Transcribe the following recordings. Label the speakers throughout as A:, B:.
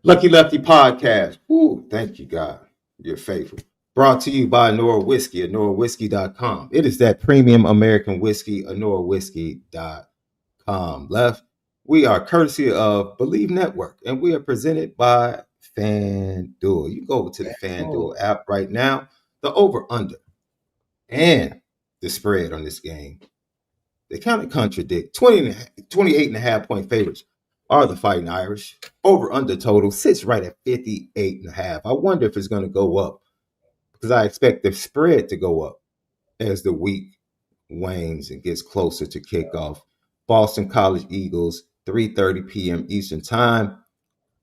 A: Lucky Lefty Podcast. Woo, thank you, God. You're faithful. Brought to you by Nora Whiskey at NoraWhiskey.com. It is that premium American whiskey at NoraWhiskey.com. Left, we are courtesy of Bleav Network, and we are presented by FanDuel. You go over to the FanDuel app right now. The over-under and the spread on this game, they kind of contradict. 28.5 point favorites are the Fighting Irish. Over under total sits right at 58.5. I wonder if it's going to go up because I expect the spread to go up as the week wanes and gets closer to kickoff. Boston College Eagles, 3:30 p.m. Eastern Time.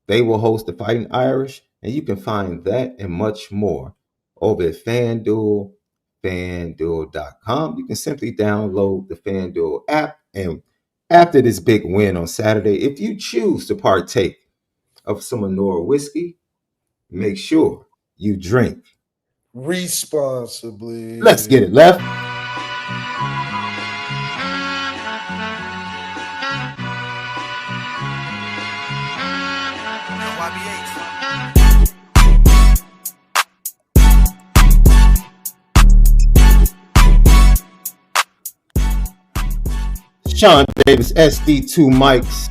A: They will host the Fighting Irish, and you can find that and much more over at FanDuel.com. You can simply download the FanDuel app, and after this big win on Saturday, if you choose to partake of some Nora whiskey, make sure you drink
B: responsibly.
A: Let's get it, Left. Sean Davis, SD2 mics.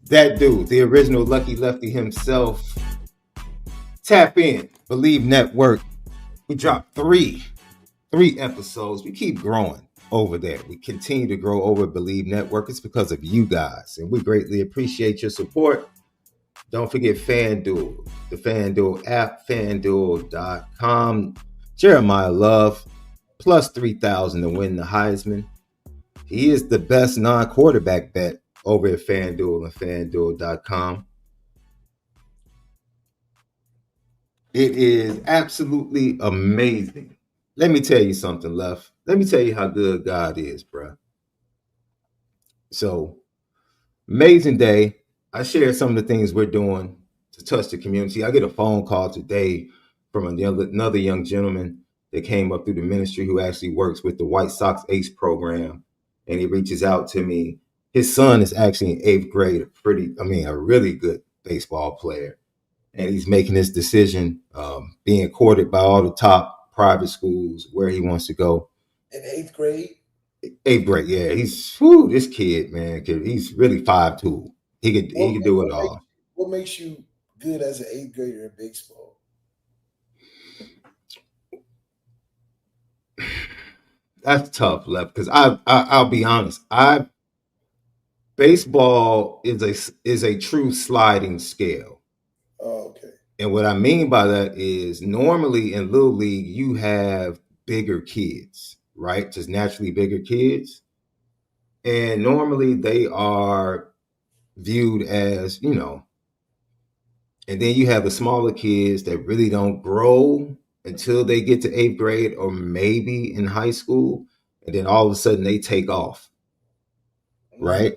A: That dude, the original Lucky Lefty himself. Tap in, Bleav Network. We dropped three episodes. We keep growing over there. We continue to grow over Bleav Network. It's because of you guys, and we greatly appreciate your support. Don't forget FanDuel, the FanDuel app, FanDuel.com. Jeremiah Love, plus 3,000 to win the Heisman. He is the best non-quarterback bet over at FanDuel and FanDuel.com. It is absolutely amazing. Let me tell you something, Left. Let me tell you how good God is, bro. So, amazing day. I shared some of the things we're doing to touch the community. I get a phone call today from another young gentleman that came up through the ministry who actually works with the White Sox ACE program. And he reaches out to me. His son is actually in 8th grade, a really good baseball player. And he's making this decision, being courted by all the top private schools where he wants to go.
B: In 8th grade?
A: 8th grade, yeah. This kid, man, he's really 5'2". He could do it all.
B: What makes you good as an 8th grader in baseball?
A: That's tough, Left, because I'll be honest. Baseball is a true sliding scale.
B: Oh, okay.
A: And what I mean by that is normally in Little League, you have bigger kids, right? Just naturally bigger kids. And normally they are viewed as, and then you have the smaller kids that really don't grow until they get to 8th grade or maybe in high school. And then all of a sudden they take off, right?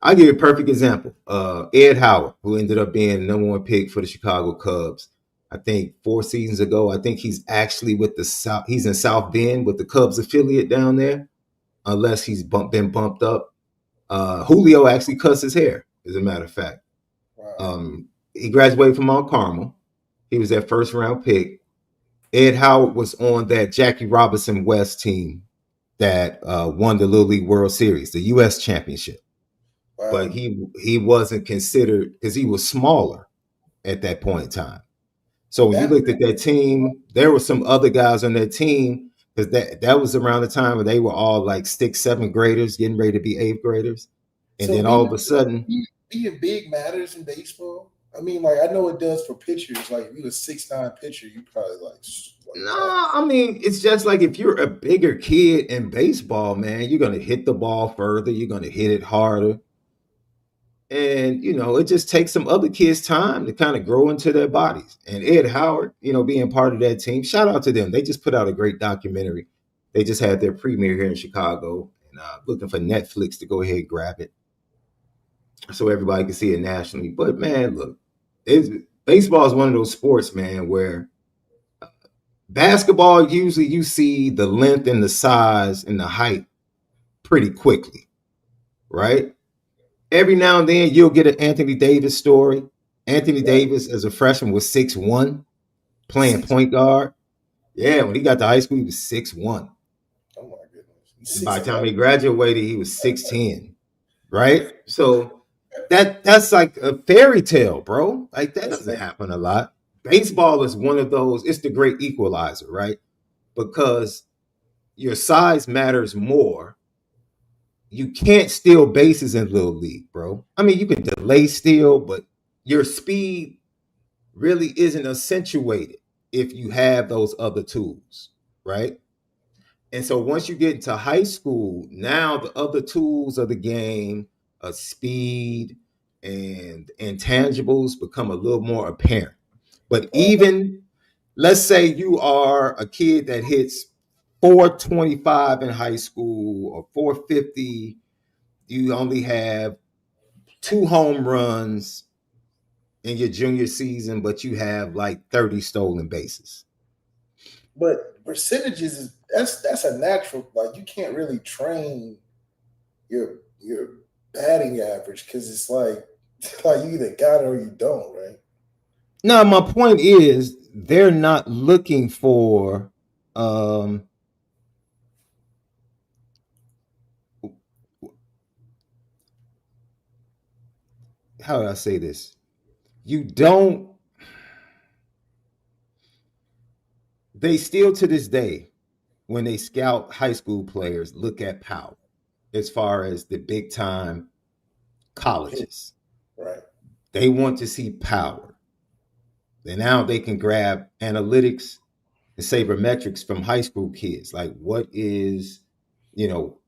A: I'll give you a perfect example. Ed Howard, who ended up being the #1 pick for the Chicago Cubs, I think 4 seasons ago. I think he's actually with the South. He's in South Bend with the Cubs affiliate down there, unless he's been bumped up. Julio actually cuts his hair, as a matter of fact.
B: Wow.
A: He graduated from Mount Carmel. He was that first-round pick. Ed Howard was on that Jackie Robinson West team that won the Little League World Series, the U.S. Championship. Wow. But he wasn't considered because he was smaller at that point in time. So when you looked at that team, there were some other guys on that team because that was around the time when they were all like 6th, 7th graders getting ready to be 8th graders. And so then all of a sudden...
B: Being big matters in baseball? I mean, like, I know it does for pitchers. Like, if you're a 6'9" pitcher, you probably
A: no, I mean, it's just like if you're a bigger kid in baseball, man, you're going to hit the ball further. You're going to hit it harder. And, it just takes some other kids time to kind of grow into their bodies. And Ed Howard, being part of that team, shout out to them. They just put out a great documentary. They just had their premiere here in Chicago. And looking for Netflix to go ahead and grab it so everybody can see it nationally. But, man, look, baseball is one of those sports, man, where basketball, usually you see the length and the size and the height pretty quickly, right? Every now and then you'll get an Anthony Davis story, Anthony
B: Right.
A: Davis as a freshman was 6'1", playing
B: 6.
A: point guard. Yeah, when he got to high school, he was 6'1".
B: Oh my goodness. He's
A: And by the time
B: 6'11".
A: he graduated, he was 6'10". Right? So that's like a fairy tale, bro. Like that
B: That's
A: doesn't
B: crazy.
A: happen a lot. Baseball is one of those, it's the great equalizer, right? Because your size matters more. You can't steal bases in little league, bro. I mean, you can delay steal, but your speed really isn't accentuated if you have those other tools, right? And so once you get into high school, now the other tools of the game, speed and intangibles become a little more apparent. But even let's say you are a kid that hits 425 in high school or 450, you only have 2 home runs in your junior season, but you have like 30 stolen bases.
B: But percentages is that's a natural. Like you can't really train your batting average because it's like you either got it or you don't, right?
A: Now, my point is they're not looking for um how do I say this? You don't they still to this day when they scout high school players look at power as far as the big time colleges.
B: Right.
A: They want to see power. And now they can grab analytics and sabermetrics from high school kids. Like what is, you know,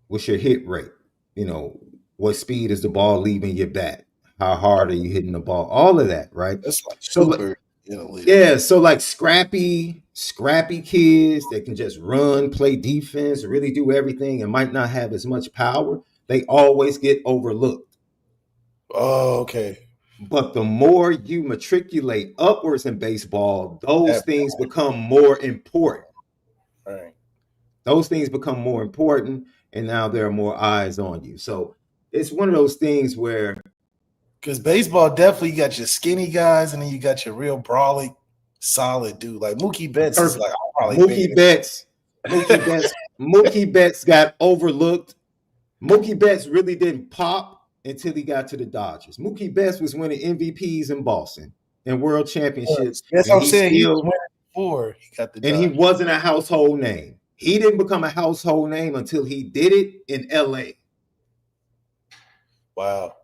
A: what's your hit rate? You know, what speed is the ball leaving your bat? How hard are you hitting the ball? All of that, right?
B: That's like
A: So like,
B: super analytic.
A: yeah, so like scrappy kids that can just run, play defense, really do everything and might not have as much power, they always get overlooked.
B: Oh, okay.
A: But the more you matriculate upwards in baseball, those
B: That
A: things become more important.
B: right.
A: Those things become more important, and now there are more eyes on you. So it's one of those things where
B: Because baseball definitely you got your skinny guys and then you got your real brawly, solid dude. Like Mookie Betts is
A: perfect
B: like I'm probably bigger
A: Mookie Betts, Mookie Betts, Mookie Betts got overlooked. Mookie Betts really didn't pop until he got to the Dodgers. Mookie Betts was winning MVPs in Boston and world
B: than
A: championships,
B: that's
A: and
B: what I'm
A: he
B: saying. He was
A: still
B: winning before he got the
A: and he
B: Dodgers.
A: wasn't a household name. He didn't become a household name until he did it in LA.
B: Wow.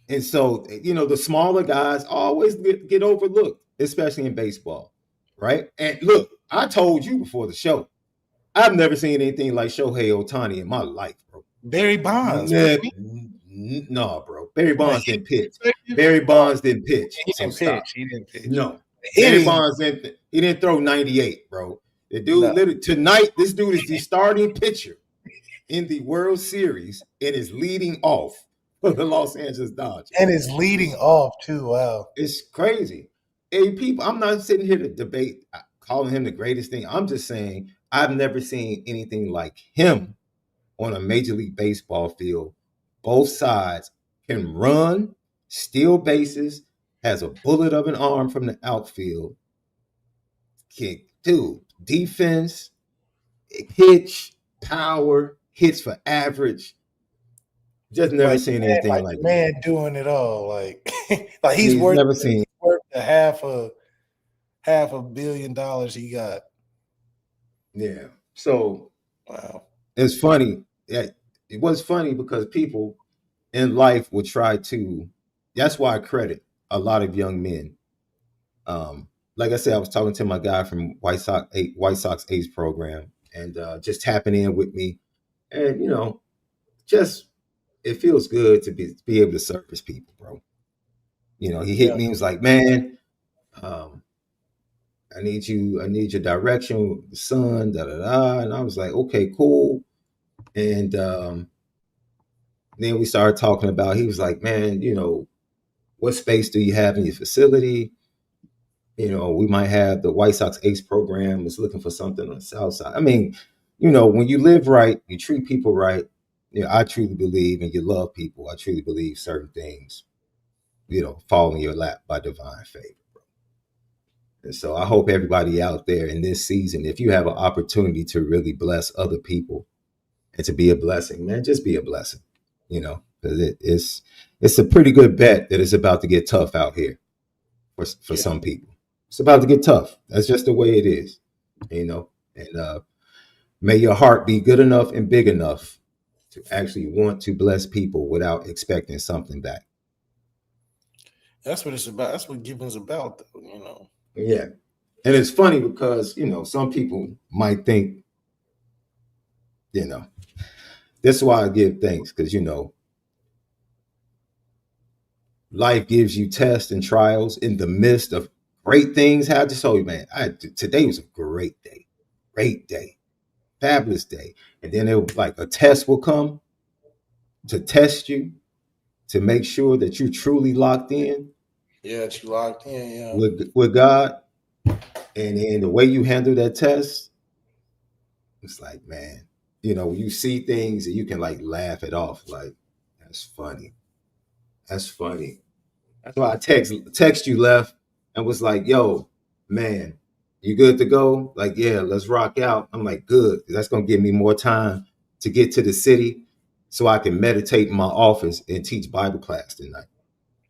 A: And so, the smaller guys always get overlooked, especially in baseball, right? And look, I told you before the show, I've never seen anything like Shohei Ohtani in my life, bro.
B: Barry Bonds.
A: No, bro. Barry
B: From a
A: Bonds
B: hitting
A: didn't pitch.
B: perspective,
A: Barry Bonds didn't pitch.
B: he
A: So
B: didn't pitch.
A: stop.
B: He didn't pitch.
A: No. Barry
B: Hitting,
A: Bonds didn't. He didn't throw 98, bro. The dude,
B: no.
A: literally, tonight, this dude is the starting pitcher in the World Series and is leading off for the Los Angeles Dodgers.
B: And is leading off too. Wow.
A: It's crazy. Hey, people, I'm not sitting here to debate calling him the greatest thing. I'm just saying I've never seen anything like him on a Major League Baseball field. Both sides can run, steal bases, has a bullet of an arm from the outfield. Kick, dude, defense, pitch, power, hits for average. Just never seen anything like
B: the
A: it.
B: man doing it all. Like he's
A: He's never seen.
B: worth the half a billion dollars he got.
A: Yeah. So
B: Wow.
A: it's funny. Yeah, it was funny because people in life would try to. That's why I credit a lot of young men. Like I said, I was talking to my guy from White Sox Ace program, and just tapping in with me, and just it feels good to be able to service people, bro. He hit me. He was like, "Man, I need your direction, son." Da da da. And I was like, "Okay, cool." And then we started talking about. He was like, "Man, what space do you have in your facility? We might have the White Sox Ace program is looking for something on the South Side." I mean, when you live right, you treat people right. I truly believe, and you love people. I truly believe certain things fall in your lap by divine favor. And so I hope everybody out there in this season, if you have an opportunity to really bless other people and to be a blessing, man, just be a blessing. Because it's a pretty good bet that it's about to get tough out here for
B: Yeah.
A: some people. It's about to get tough. That's just the way it is. And may your heart be good enough and big enough to actually want to bless people without expecting something back.
B: That's what it's about. That's what giving's about, though.
A: Yeah. And it's funny because, some people might think, that's why I give thanks, because, life gives you tests and trials in the midst of great things. I just told you, man, today was a great day, fabulous day. And then it was like a test will come to test you, to make sure that you're truly locked in.
B: Yeah, you locked in, yeah.
A: With God. And then the way you handle that test, it's like, man, you see things and you can like laugh it off. Like, that's funny. That's funny. That's why I text you, Left, and was like, yo, man, you good to go? Like, yeah, let's rock out. I'm like, good. That's going to give me more time to get to the city so I can meditate in my office and teach Bible class tonight.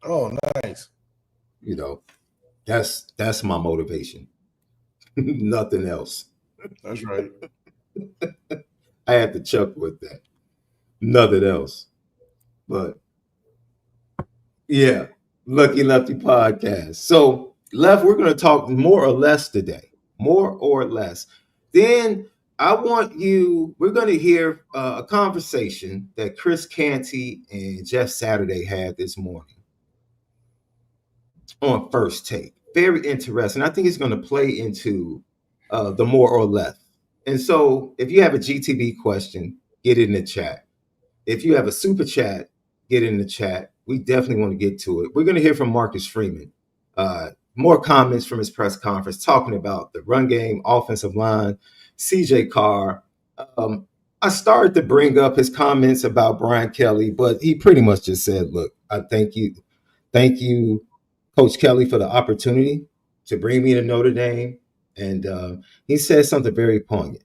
B: Oh, nice.
A: That's my motivation. Nothing else.
B: That's right.
A: I had to chuckle with that. Nothing else. But yeah, Lucky Lefty podcast. So, Left, we're going to talk more or less today. More or less. Then we're going to hear a conversation that Chris Canty and Jeff Saturday had this morning on First Take. Very interesting. I think it's going to play into the more or less. And so, if you have a GTB question, get it in the chat. If you have a super chat, get it in the chat. We definitely want to get to it. We're going to hear from Marcus Freeman. More comments from his press conference talking about the run game, offensive line, CJ Carr. I started to bring up his comments about Brian Kelly, but he pretty much just said, look, I thank you, Coach Kelly, for the opportunity to bring me to Notre Dame. And he said something very poignant.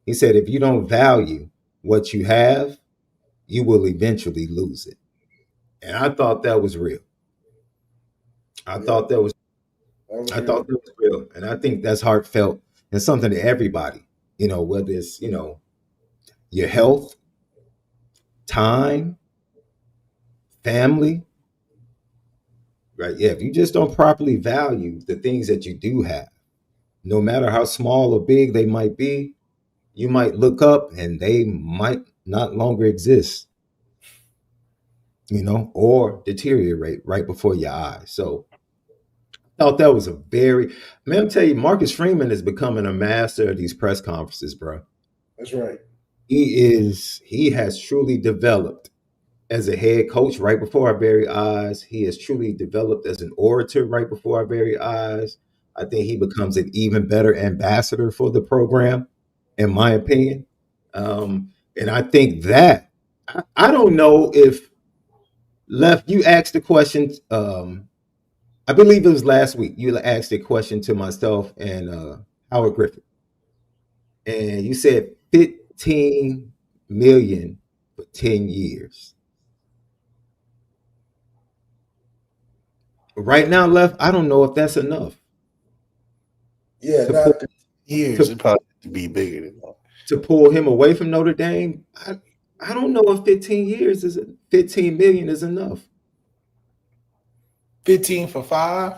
A: He said, if you don't value what you have, you will eventually lose it. And I thought that was real. I thought that was real. And I think that's heartfelt and something to everybody, whether it's, your health, time, family, right? Yeah, if you just don't properly value the things that you do have, no matter how small or big they might be, you might look up and they might not longer exist, or deteriorate right before your eyes. So I thought that was man, I'm telling you, Marcus Freeman is becoming a master of these press conferences, bro.
B: That's right.
A: He has truly developed as a head coach right before our very eyes. He has truly developed as an orator right before our very eyes. I think he becomes an even better ambassador for the program, in my opinion. And I think that, I don't know if, Left, you asked the question, I Bleav it was last week, you asked a question to myself and Howard Griffith. And you said 15 million for 10 years. Right now, Left, I don't know if that's enough.
B: Yeah, not years. It probably have to be bigger than that.
A: To pull him away from Notre Dame, I don't know if 15 million is enough.
B: 15 for 5?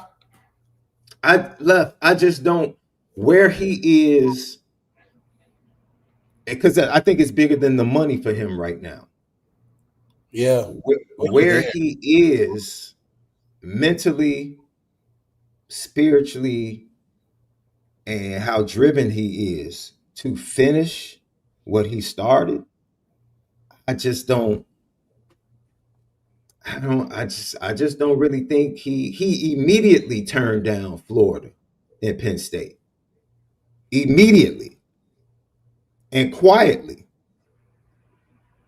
A: I just don't, where he is, because I think it's bigger than the money for him right now.
B: Yeah.
A: Where he is mentally, spiritually, and how driven he is to finish what he started, I just don't really think he immediately turned down Florida and Penn State. Immediately and quietly.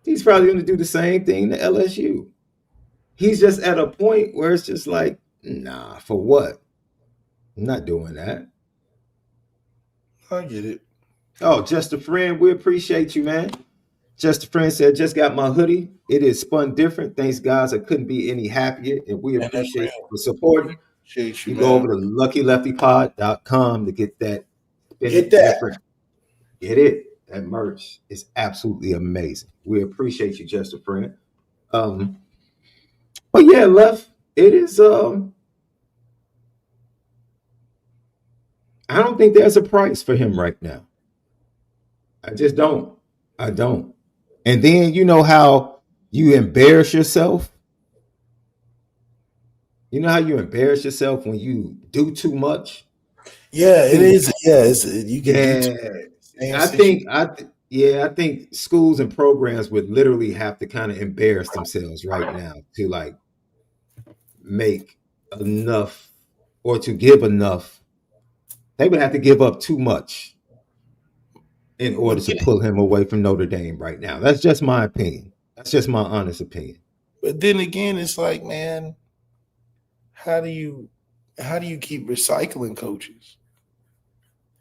A: He's probably going to do the same thing to LSU. he's just at a point where it's just like, nah, for what? I'm not doing that.
B: I get it.
A: Oh, just a friend. We appreciate you, man. Just a friend said, just got my hoodie. It is spun different. Thanks, guys. I couldn't be any happier, and we
B: Man, that's
A: appreciate you
B: real.
A: for supporting.
B: Appreciate you,
A: You go
B: man.
A: over to luckyleftypod.com to get that spin
B: Get
A: it
B: that.
A: different. Get it. That merch is absolutely amazing. We appreciate you, just a friend. Um, but yeah, left. It is I don't think there's a price for him right now. I just don't. I don't. And then you know how you embarrass yourself? You know how you embarrass yourself when you do too much?
B: Yeah, it
A: Dude,
B: is. Yeah, you can do
A: yeah.
B: same
A: I
B: situation.
A: think yeah, I think schools and programs would literally have to kind of embarrass themselves right now to like make enough or to give enough. They would have to give up too much in order
B: But
A: to
B: then,
A: pull him away from Notre Dame right now. That's just my opinion. That's just my honest opinion.
B: but then again, it's like, man, how do you keep recycling coaches?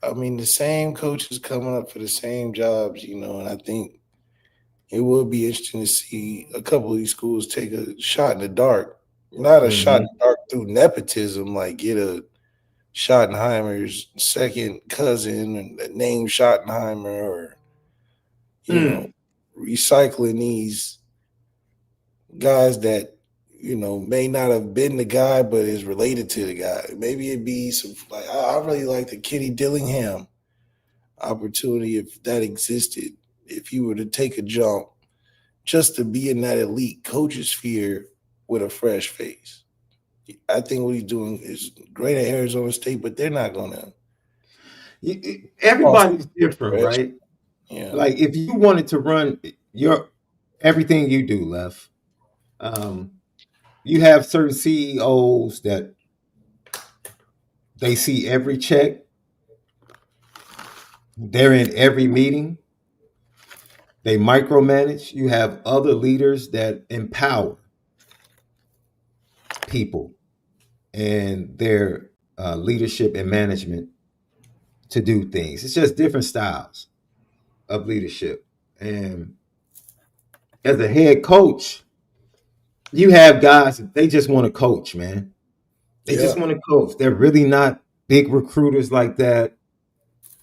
B: I mean, the same coaches coming up for the same jobs, and I think it would be interesting to see a couple of these schools take a shot in the dark. Not a shot in
A: Hmm.
B: the dark through nepotism, like get a Schottenheimer's second cousin and name Schottenheimer, or you know,
A: Mm.
B: recycling these guys that may not have been the guy but is related to the guy. Maybe it'd be some like I really like the Kenny Dillingham opportunity if that existed. If you were to take a jump just to be in that elite coaching sphere with a fresh face. I think what he's doing is great at Arizona State, but they're not gonna cross
A: Everybody's different,
B: fresh.
A: right?
B: Yeah.
A: Like if you wanted to run your everything you do, left, um, you have certain CEOs that they see every check, they're in every meeting, they micromanage. You have other leaders that empower people and their leadership and management to do things. It's just different styles of leadership. And as a head coach, you have guys that they just want to coach, man. They just
B: Yeah.
A: want to coach. They're really not big recruiters like that.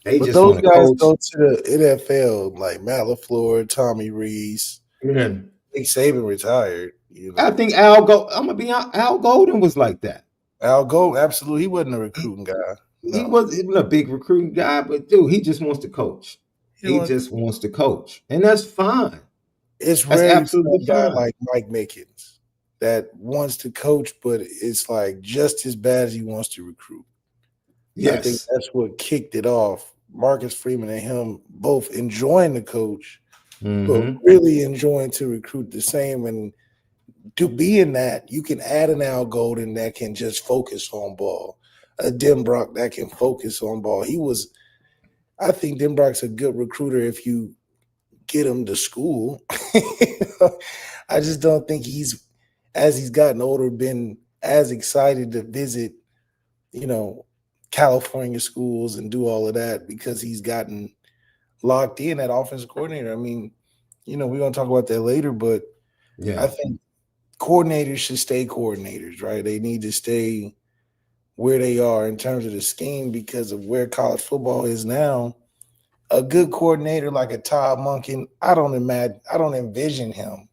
A: They
B: But
A: just
B: those
A: want to
B: guys
A: coach.
B: go to the NFL, like Matt LaFleur, Tommy Rees.
A: Yeah.
B: Nick Saban retired,
A: I think Al Go. I'm gonna be honest, Al Golden was like that.
B: Al Go, absolutely. He wasn't a
A: He,
B: recruiting guy.
A: he
B: No.
A: wasn't a big recruiting guy, but dude, he just wants to coach.
B: You know
A: He
B: what?
A: just wants to coach, and that's fine.
B: It's
A: That's
B: rare you
A: absolutely
B: find a guy
A: fine.
B: like Mike Mickens that wants to coach, but it's like just as bad as he wants to recruit. I think
A: Yes.
B: that's what kicked it off. Marcus Freeman and him both enjoying the coach, but
A: Mm-hmm.
B: really enjoying to recruit the same. And to be in that, you can add an Al Golden that can just focus on ball, a Denbrock that can focus on ball. I think Denbrock's a good recruiter if you get him to school. I just don't think as he's gotten older, been as excited to visit, you know, California schools and do all of that because he's gotten locked in at offensive coordinator. I mean, we're going to talk about that later, but I
A: Yeah.
B: think coordinators should stay coordinators, right? They need to stay where they are in terms of the scheme because of where college football is now. A good coordinator like a Todd Monken, I don't envision him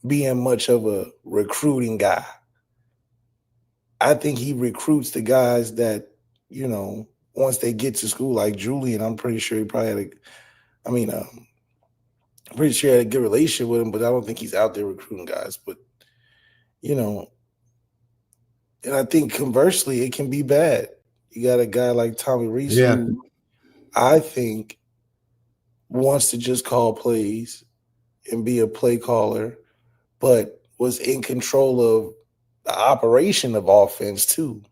B: being much of a recruiting guy. I think he recruits the guys that, once they get to school, like Julian, I'm pretty sure he probably had I'm pretty sure he had a good relationship with him, but I don't think he's out there recruiting guys. But, you know, and I think conversely, it can be bad. You got a guy like Tommy Rees
A: Yeah.
B: who I think wants to just call plays and be a play caller, but was in control of the operation of offense too,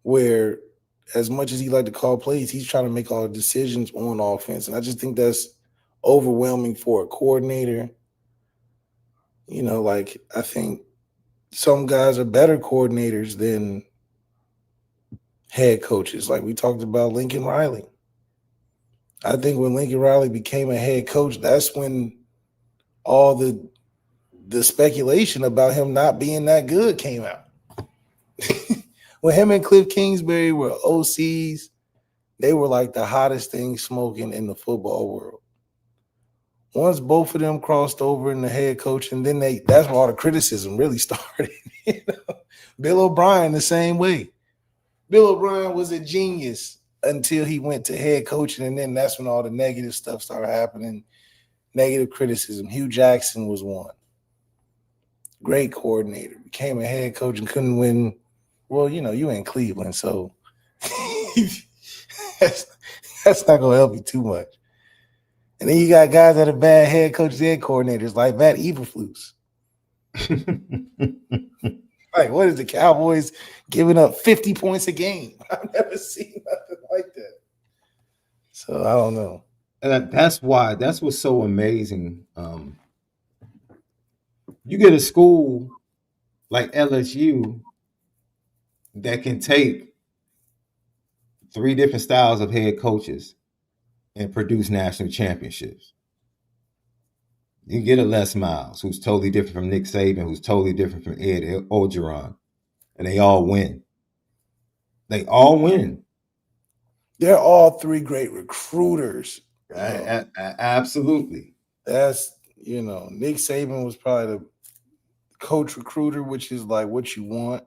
B: where as much as he like to call plays, he's trying to make all the decisions on offense. And I just think that's overwhelming for a coordinator Like I think some guys are better coordinators than head coaches. Like we talked about Lincoln Riley. I think when Lincoln Riley became a head coach, that's when all the speculation about him not being that good came out. When him and Cliff Kingsbury were OCs, they were like the hottest thing smoking in the football world. Once both of them crossed over in the head coach, and then that's where all the criticism really started. Bill O'Brien the same way. Bill O'Brien was a genius until he went to head coaching, and then that's when all the negative stuff started happening. Negative criticism. Hugh Jackson was one. Great coordinator. Became a head coach and couldn't win. Well, you in Cleveland, so that's not going to help you too much. And then you got guys that are bad head coaches and coordinators like Matt Eberflus. Like, what is the Cowboys giving up 50 points a game? I've never seen nothing like that. So I don't know.
A: That's what's so amazing. You get a school like LSU that can take 3 different styles of head coaches and produce national championships. You get a Les Miles, who's totally different from Nick Saban, who's totally different from Ed Orgeron, and they all win. They all win.
B: They're all 3 great recruiters.
A: Absolutely.
B: That's, Nick Saban was probably the coach recruiter, which is like what you want.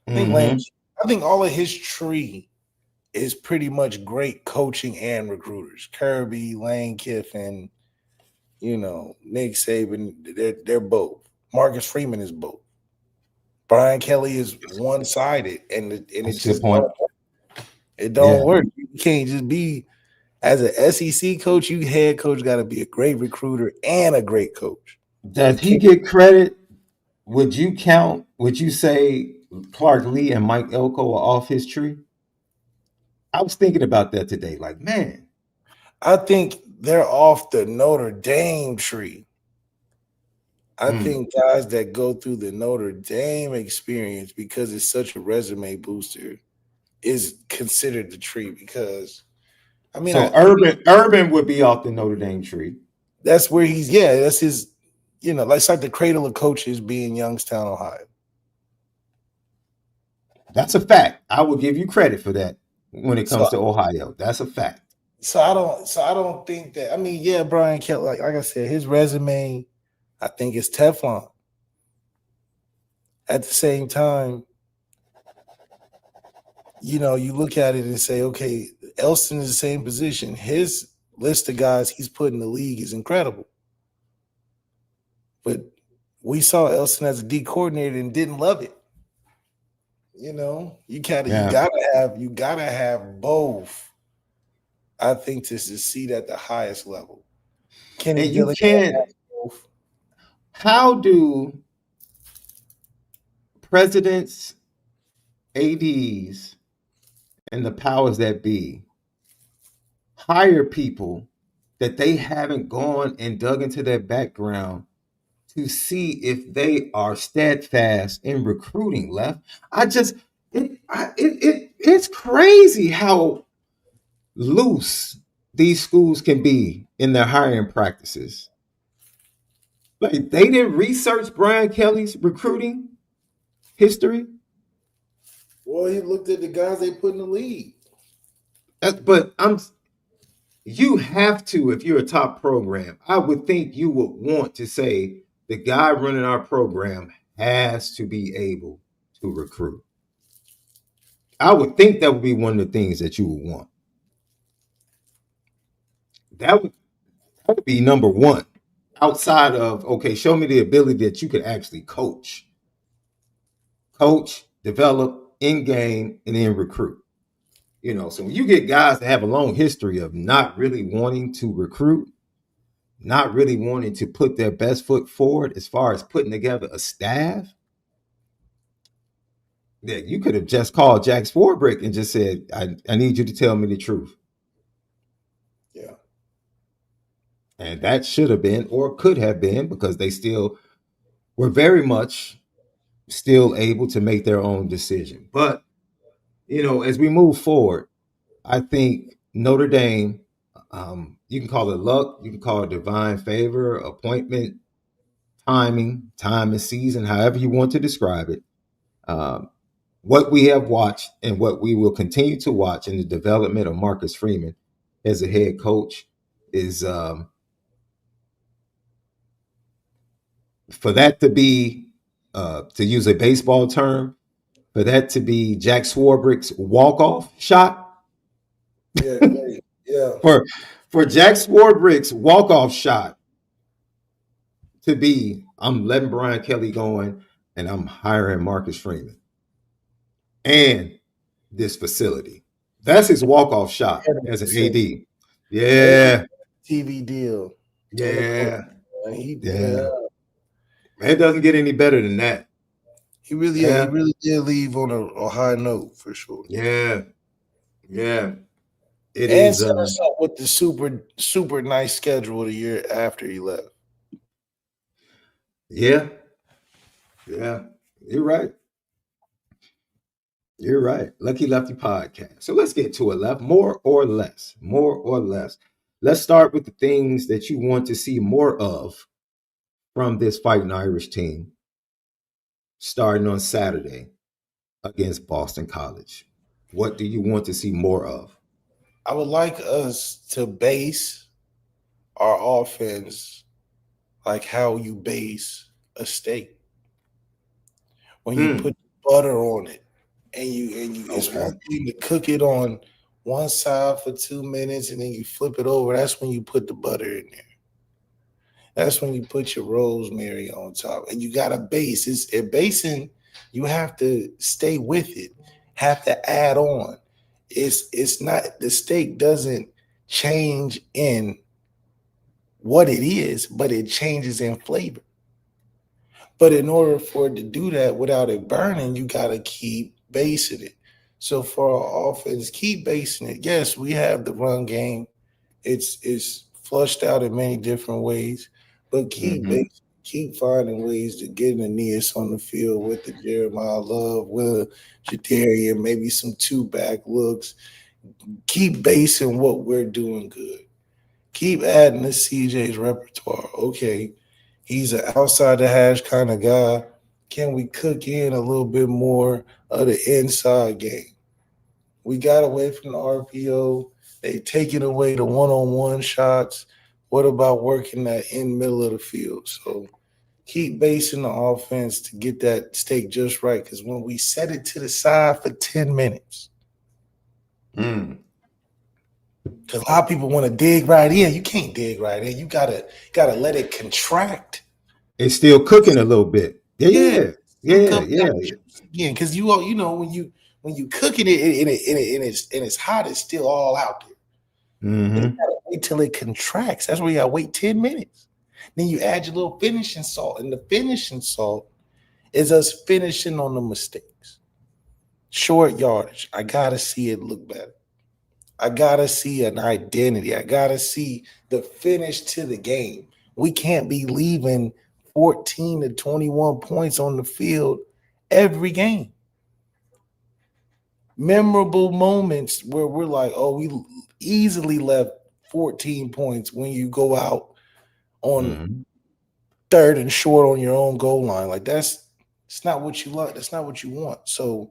B: I think all of his tree is pretty much great coaching and recruiters. Kirby, Lane Kiffin, Nick Saban, they're both. Marcus Freeman is both. Brian Kelly is one-sided, and it just don't work. You can't just be, as an SEC coach, you head coach got to be a great recruiter and a great coach.
A: Does he get credit? Would you say Clark Lee and Mike Elko are off his tree? I was thinking about that today. Like, man.
B: I think they're off the Notre Dame tree. I think guys that go through the Notre Dame experience, because it's such a resume booster, is considered the tree. Because
A: so Urban would be off the Notre Dame tree.
B: That's where that's his, it's like the cradle of coaches being Youngstown, Ohio.
A: That's a fact. I will give you credit for that when it comes to Ohio. That's a fact.
B: So I don't think that. Brian Kelly, like I said, his resume, I think, is Teflon. At the same time, you look at it and say, okay, Elston is the same position. His list of guys he's put in the league is incredible. But we saw Elston as a D coordinator and didn't love it. You gotta have both. I think to succeed at the highest level.
A: How do presidents, ADs, and the powers that be hire people that they haven't gone and dug into their background to see if they are steadfast in recruiting? Left, it's crazy how loose these schools can be in their hiring practices. Like, they didn't research Brian Kelly's recruiting history.
B: Well, he looked at the guys they put in the league.
A: But you have to, if you're a top program, I would think you would want to say the guy running our program has to be able to recruit. I would think that would be one of the things that you would want. That would be number one. Outside of, okay, show me the ability that you can actually coach, develop, in-game, and then recruit. So when you get guys that have a long history of not really wanting to recruit, not really wanting to put their best foot forward as far as putting together a staff, that you could have just called Jack Swarbrick and just said, I need you to tell me the truth.
B: Yeah.
A: And that should have been, or could have been, because they still were very much still able to make their own decision. But, as we move forward, I think Notre Dame, you can call it luck, you can call it divine favor, appointment, timing, time and season, however you want to describe it. Um, what we have watched and what we will continue to watch in the development of Marcus Freeman as a head coach is for that to be, to use a baseball term, for that to be Jack Swarbrick's walk-off shot,
B: Yeah, yeah.
A: for Jack Swarbrick's walk-off shot to be, I'm letting Brian Kelly going and I'm hiring Marcus Freeman and this facility. That's his walk-off shot as an AD.
B: And
A: Yeah,
B: TV deal on the plane.
A: yeah,
B: Yeah,
A: yeah. It doesn't get any better than that.
B: he
A: Yeah,
B: really did leave on a high note for sure.
A: yeah, yeah. It
B: And
A: is.
B: set us up with the super nice schedule the year after he left.
A: Yeah, yeah. You're right. You're right. Lucky Lefty podcast. So let's get to it, Left. More or less. More or less. Let's start with the things that you want to see more of from this Fighting Irish team starting on Saturday against Boston College. What do you want to see more of?
B: I would like us to base our offense like how you base a steak. When you put butter on it and you it's
A: Okay.
B: one thing to cook it on one side for 2 minutes and then you flip it over. That's when you put the butter in there. That's when you put your rosemary on top. And you gotta base. It's basing, you have to stay with it, have to add on. It's not, the steak doesn't change in what it is, but it changes in flavor. But in order for it to do that without it burning, you got to keep basing it. So for our offense, keep basing it. Yes, we have the run game. It's flushed out in many different ways, but
A: Mm-hmm.
B: keep finding ways to get Aeneas on the field with the Jeremiah Love, with Jadarian, maybe some two back looks. Keep basing what we're doing good. Keep adding to CJ's repertoire. Okay, he's an outside the hash kind of guy. Can we cook in a little bit more of the inside game? We got away from the RPO. They taken away the one-on-one shots. What about working that in middle of the field? So keep basing the offense to get that steak just right. Because when we set it to the side for 10 minutes,
A: Mm.
B: because a lot of people want to dig right in. You can't dig right in. You gotta let it contract.
A: It's still cooking a little bit. Yeah,
B: Yeah,
A: yeah, yeah,
B: come back
A: yeah.
B: again. Because when you cooking it and it's hot, it's still all out there. But you
A: Mm-hmm.
B: gotta wait till it contracts. That's where you gotta wait 10 minutes. Then you add your little finishing salt, and the finishing salt is us finishing on the mistakes. Short yardage. I gotta see it look better. I gotta see an identity. I gotta see the finish to the game. We can't be leaving 14 to 21 points on the field every game. Memorable moments where we're like, oh, we easily left 14 points when you go out on
A: Mm-hmm.
B: third and short on your own goal line. Like it's not what you like. That's not what you want. So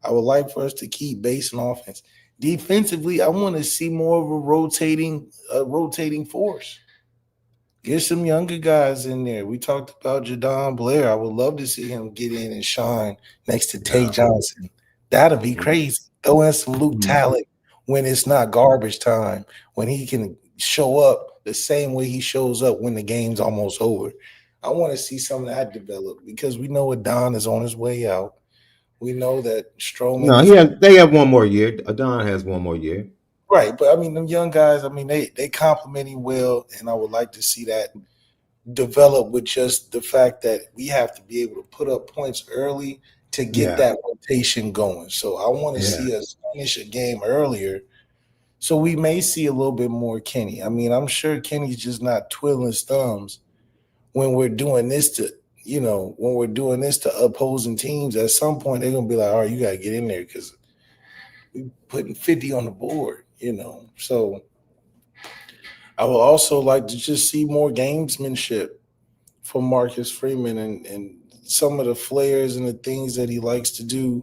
B: I would like for us to keep basing offense. Defensively, I want to see more of a rotating force. Get some younger guys in there. We talked about Jadon Blair. I would love to see him get in and shine next to Tay
A: Yeah.
B: Johnson. That'll be crazy. Throw in some Luke
A: Mm-hmm.
B: Talent when it's not garbage time, when he can show up the same way he shows up when the game's almost over. I want to see some of that develop because we know Adon is on his way out. We know that Strowman
A: No,
B: is
A: they have one more year. Adon has one more year.
B: right, but I mean, them young guys. I mean, they complement him well, and I would like to see that develop with just the fact that we have to be able to put up points early to get
A: Yeah,
B: that rotation going. So I want to
A: yeah.
B: see us finish a game earlier. So we may see a little bit more Kenny. I mean, I'm sure Kenny's just not twiddling his thumbs when we're doing this to when we're doing this to opposing teams, at some point they're gonna be like, all right, you gotta get in there because we putting 50 on the board. So I would also like to just see more gamesmanship from Marcus Freeman and some of the flares and the things that he likes to do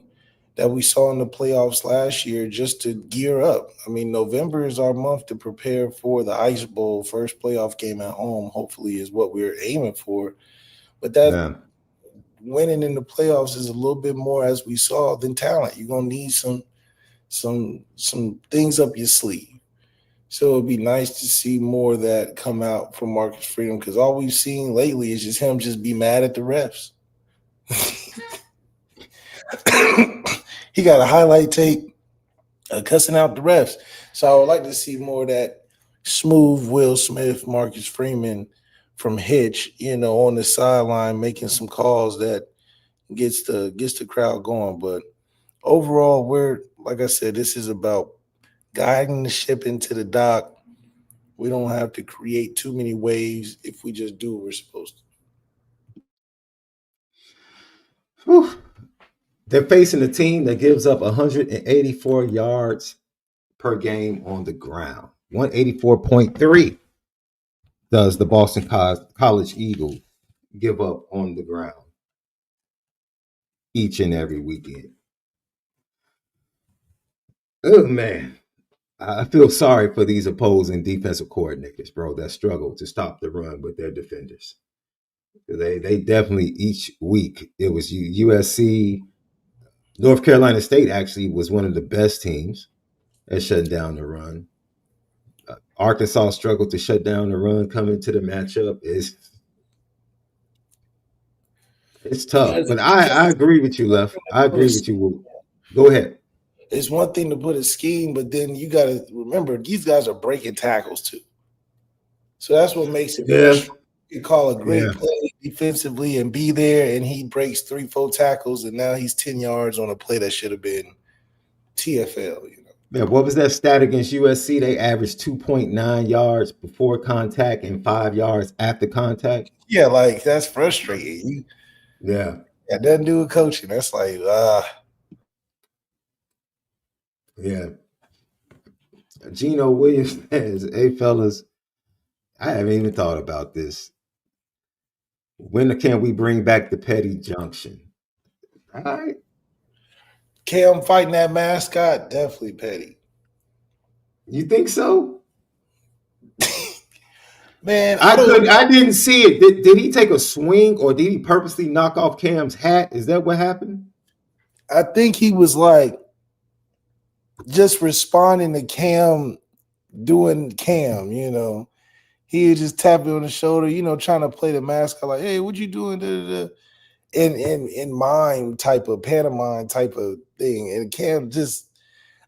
B: that we saw in the playoffs last year just to gear up. I mean, November is our month to prepare for the Ice Bowl, first playoff game at home, hopefully, is what we're aiming for. But that
A: Yeah.
B: winning in the playoffs is a little bit more, as we saw, than talent. You're gonna need some things up your sleeve. So it'd be nice to see more of that come out from Marcus Freedom because all we've seen lately is just him just be mad at the refs. He got a highlight tape cussing out the refs. So I would like to see more of that smooth Will Smith, Marcus Freeman from Hitch, on the sideline making some calls that gets the crowd going. But overall, like I said, this is about guiding the ship into the dock. We don't have to create too many waves if we just do what we're supposed to.
A: Whew. They're facing a team that gives up 184 yards per game on the ground. 184.3 does the Boston College Eagle give up on the ground each and every weekend. Oh, man. I feel sorry for these opposing defensive coordinators, bro, that struggle to stop the run with their defenders. They definitely each week, it was USC. North Carolina State actually was one of the best teams at shutting down the run. Arkansas struggled to shut down the run coming to the matchup. It's
B: You
A: tough,
B: guys,
A: but
B: you
A: I
B: guys
A: agree with you, Left. I
B: put
A: agree
B: a,
A: with you. Go ahead.
B: it's one thing to put a scheme, but then you got to remember these guys are breaking tackles too. So that's what makes it
A: Yeah,
B: frustrating. You call a
A: yeah,
B: great play defensively and be there, and he breaks 3, 4 tackles, and now he's 10 yards on a play that should have been TFL.
A: yeah. What was that stat against USC? They averaged 2.9 yards before contact and 5 yards after contact.
B: Yeah, like that's frustrating.
A: Yeah,
B: Got nothing to do with coaching. That's like,
A: yeah. Gino Williams says, "Hey fellas, I haven't even thought about this. When can we bring back the petty junction?" All right.
B: Cam fighting that mascot, definitely petty.
A: You think so?
B: Man, I
A: I
B: don't
A: could.
B: know.
A: I didn't see it. Did he take a swing or did he purposely knock off Cam's hat? Is that what happened?
B: I think he was like just responding to Cam doing Cam. He was just tapping on the shoulder, trying to play the mascot like, hey, what you doing? Da, da, da. In mime type of pantomime type of thing. And Cam just,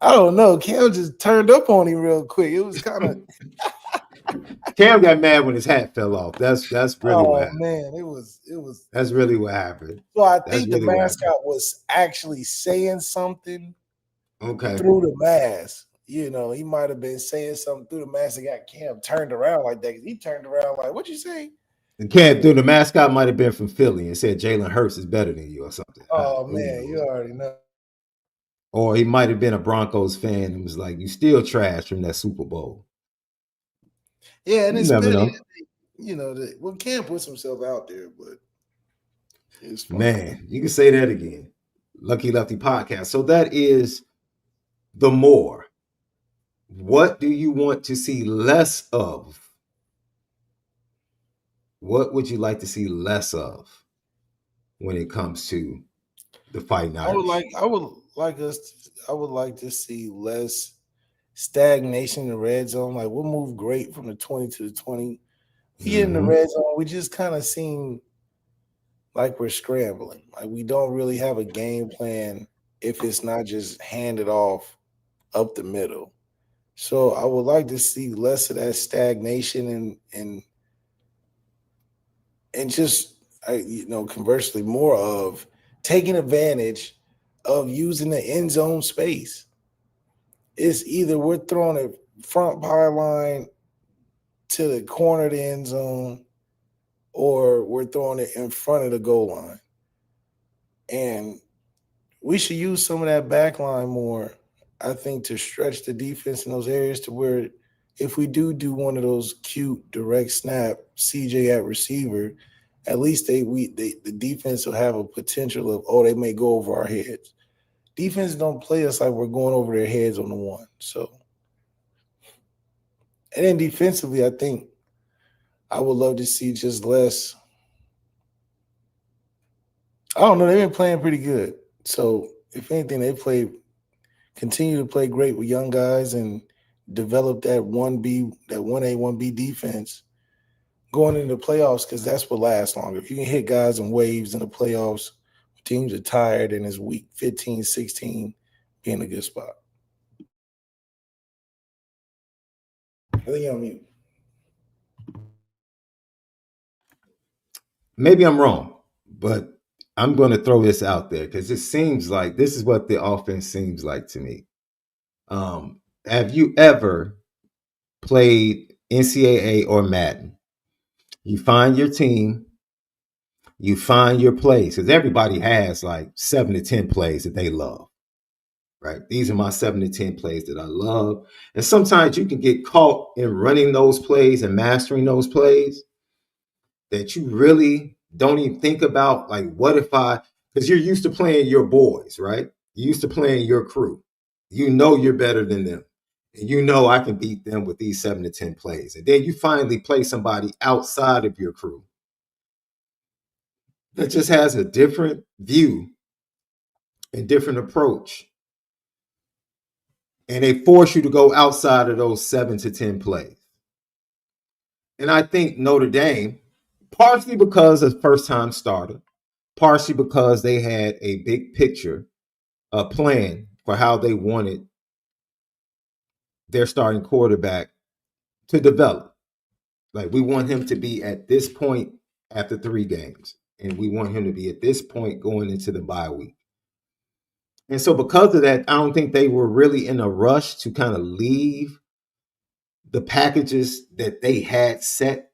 B: I don't know, Cam just turned up on him real quick. It was kind of,
A: Cam got mad when his hat fell off. That's really what
B: oh
A: happened.
B: man, it was.
A: That's really what happened.
B: So I
A: That's
B: think the
A: really what happened.
B: mascot was actually saying something
A: Okay.
B: through the mask. He might have been saying something through the mask and got Cam turned around like that. He turned around like, what you say?
A: And Cam, the mascot might have been from Philly and said Jalen Hurts is better than you or something.
B: Oh
A: Who
B: man, you
A: knows?
B: already know.
A: Or he might have been a Broncos fan and was like, "You still trash from that Super Bowl."
B: Yeah, and
A: You
B: it's
A: never
B: petty.
A: know.
B: Cam puts himself out there, but it's fine.
A: Man, you can say that again. Lucky Lefty podcast. So that is the more. What do you want to see less of? What would you like to see less of when it comes to the Fighting Irish?
B: I would like to see less stagnation in the red zone. Like we'll move great from the 20 to the 20. We get in the
A: Mm-hmm.
B: red zone, we just kind of seem like we're scrambling. Like we don't really have a game plan if it's not just handed off up the middle. So I would like to see less of that stagnation and just conversely more of taking advantage of using the end zone space. It's either we're throwing a front pylon to the corner of the end zone, or we're throwing it in front of the goal line. And we should use some of that back line more, I think, to stretch the defense in those areas to where if we do one of those cute direct snap CJ at receiver, at least the defense will have a potential of, they may go over our heads. Defense don't play us like we're going over their heads on the one. So, and then defensively, I think I would love to see just less. I don't know. They've been playing pretty good. So, if anything, continue to play great with young guys and develop that 1B, that 1A, 1B defense going into the playoffs, because that's what lasts longer. If you can hit guys in waves in the playoffs, teams are tired and it's week 15, 16, be in a good spot. I think you're on mute.
A: Maybe I'm wrong, but I'm going to throw this out there because it seems like this is what the offense seems like to me. Have you ever played NCAA or Madden? You find your team, you find your plays, because everybody has like 7 to 10 plays that they love, right? These are my 7 to 10 plays that I love. And sometimes you can get caught in running those plays and mastering those plays that you really don't even think about, like, what if because you're used to playing your boys, right? You're used to playing your crew. You know you're better than them. And you know I can beat them with these 7 to 10 plays. And then you finally play somebody outside of your crew that just has a different view and different approach. And they force you to go outside of those 7 to 10 plays. And I think Notre Dame, partially because of first-time starter, partially because they had a big picture, a plan for how they wanted their starting quarterback to develop. Like, we want him to be at this point after 3 games, and we want him to be at this point going into the bye week. And so because of that, I don't think they were really in a rush to kind of leave the packages that they had set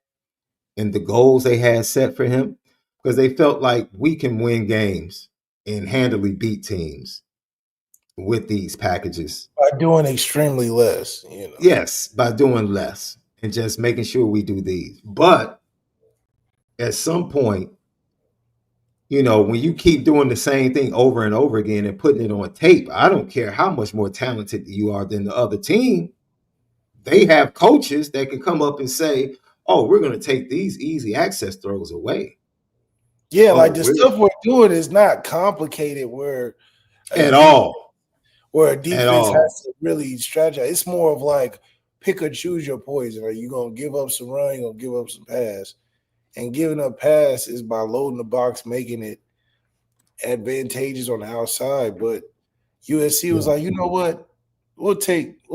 A: and the goals they had set for him, because they felt like we can win games and handily beat teams with these packages.
B: By doing extremely less,
A: Yes, by doing less and just making sure we do these. But at some point, when you keep doing the same thing over and over again and putting it on tape, I don't care how much more talented you are than the other team. They have coaches that can come up and say, we're going to take these easy access throws away.
B: Yeah, like the stuff we're doing is not complicated
A: at all.
B: Where a defense has to really strategize. It's more of like pick or choose your poison. Are you going to give up some run? You're going to give up some pass. And giving up pass is by loading the box, making it advantageous on the outside. But USC was like, you know what? We'll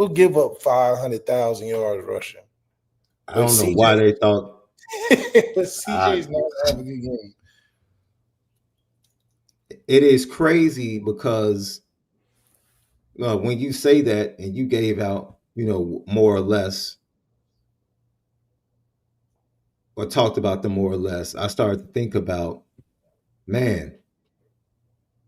B: give up 500,000 yards rushing.
A: I don't know why they thought.
B: But CJ's not having a good game.
A: It is crazy because when you say that and you gave out, more or less, or talked about them more or less, I started to think about, man,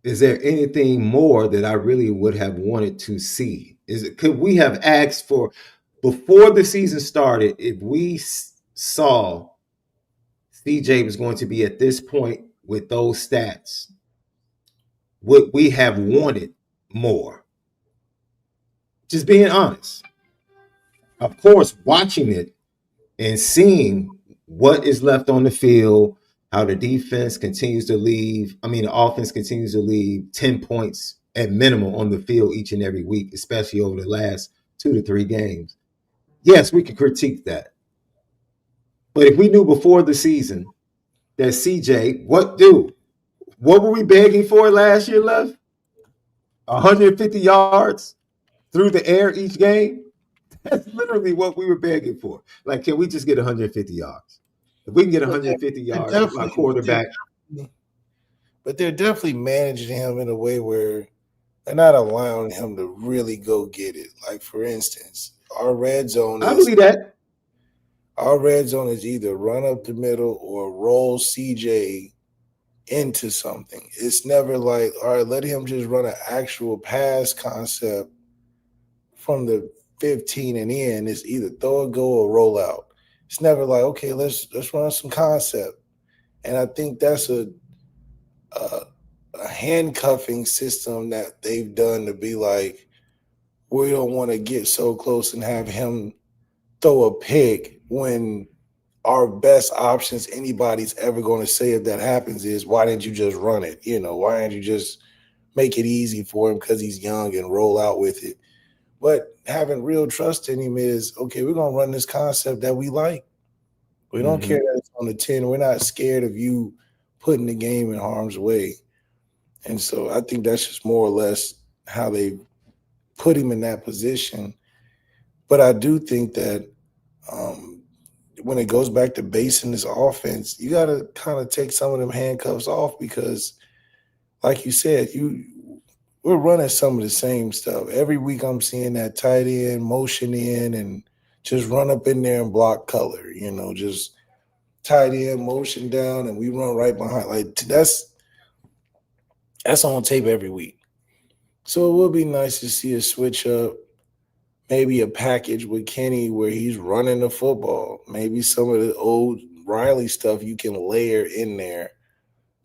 A: is there anything more that I really would have wanted to see? Could we have asked for, before the season started, if we saw CJ was going to be at this point with those stats, would we have wanted more? Just being honest. Of course, watching it and seeing what is left on the field, how the defense continues to leave. The offense continues to leave 10 points at minimum on the field each and every week, especially over the last 2 to 3 games. Yes, we can critique that. But if we knew before the season that CJ, what were we begging for last year, Lev? 150 yards through the air each game? That's literally what we were begging for. Like, can we just get 150 yards? If we can get 150 yards with my quarterback.
B: But they're definitely managing him in a way where they're not allowing him to really go get it. Like, for instance, our red zone
A: I believe that.
B: Our red zone is either run up the middle or roll CJ into something. It's never like, all right, let him just run an actual pass concept from the 15 and in. It's either throw a go or roll out. It's never like, okay, let's run some concept. And I think that's a, a handcuffing system that they've done to be like, we don't want to get so close and have him throw a pick when our best options anybody's ever going to say if that happens is, why didn't you just run it? Why didn't you just make it easy for him because he's young and roll out with it? But having real trust in him is, okay, we're going to run this concept that we like. We don't care
A: Mm-hmm.
B: that it's on the 10. We're not scared of you putting the game in harm's way. And so I think that's just more or less how they put him in that position. But I do think that um, when it goes back to basing this offense, you got to kind of take some of them handcuffs off because, like you said, we're running some of the same stuff. Every week I'm seeing that tight end motion in and just run up in there and block color, just tight end motion down and we run right behind. Like that's on tape every week. So it would be nice to see a switch up, maybe a package with Kenny where he's running the football. Maybe some of the old Riley stuff you can layer in there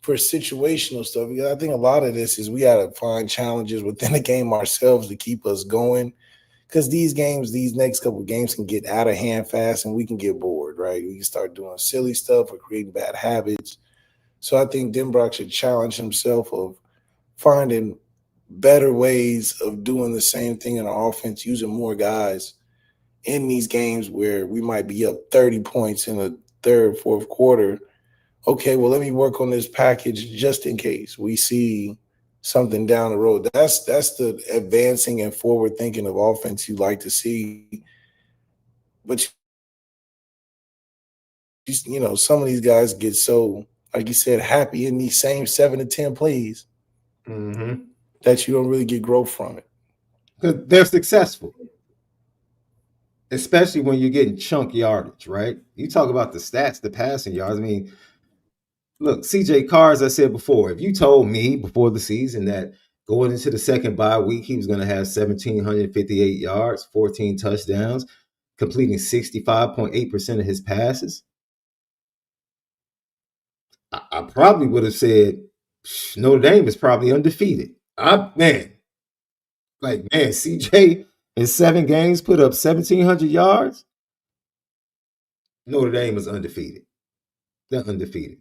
B: for situational stuff. Because I think a lot of this is we got to find challenges within the game ourselves to keep us going. Because these next couple of games can get out of hand fast and we can get bored, right? We can start doing silly stuff or creating bad habits. So I think Denbrock should challenge himself of finding better ways of doing the same thing in our offense, using more guys in these games where we might be up 30 points in the third, fourth quarter. Okay, well, let me work on this package just in case we see something down the road. That's the advancing and forward thinking of offense you like to see. But some of these guys get so, like you said, happy in these same 7 to 10 plays
A: Mm-hmm.
B: that you don't really get growth from it.
A: Because they're successful, especially when you're getting chunk yardage, right? You talk about the stats, the passing yards. I mean, look, CJ Carr, as I said before, if you told me before the season that going into the second bye week, he was going to have 1,758 yards, 14 touchdowns, completing 65.8% of his passes, I probably would have said Notre Dame is probably undefeated. Man, CJ in 7 games put up 1,700 yards. Notre Dame is undefeated. They're undefeated.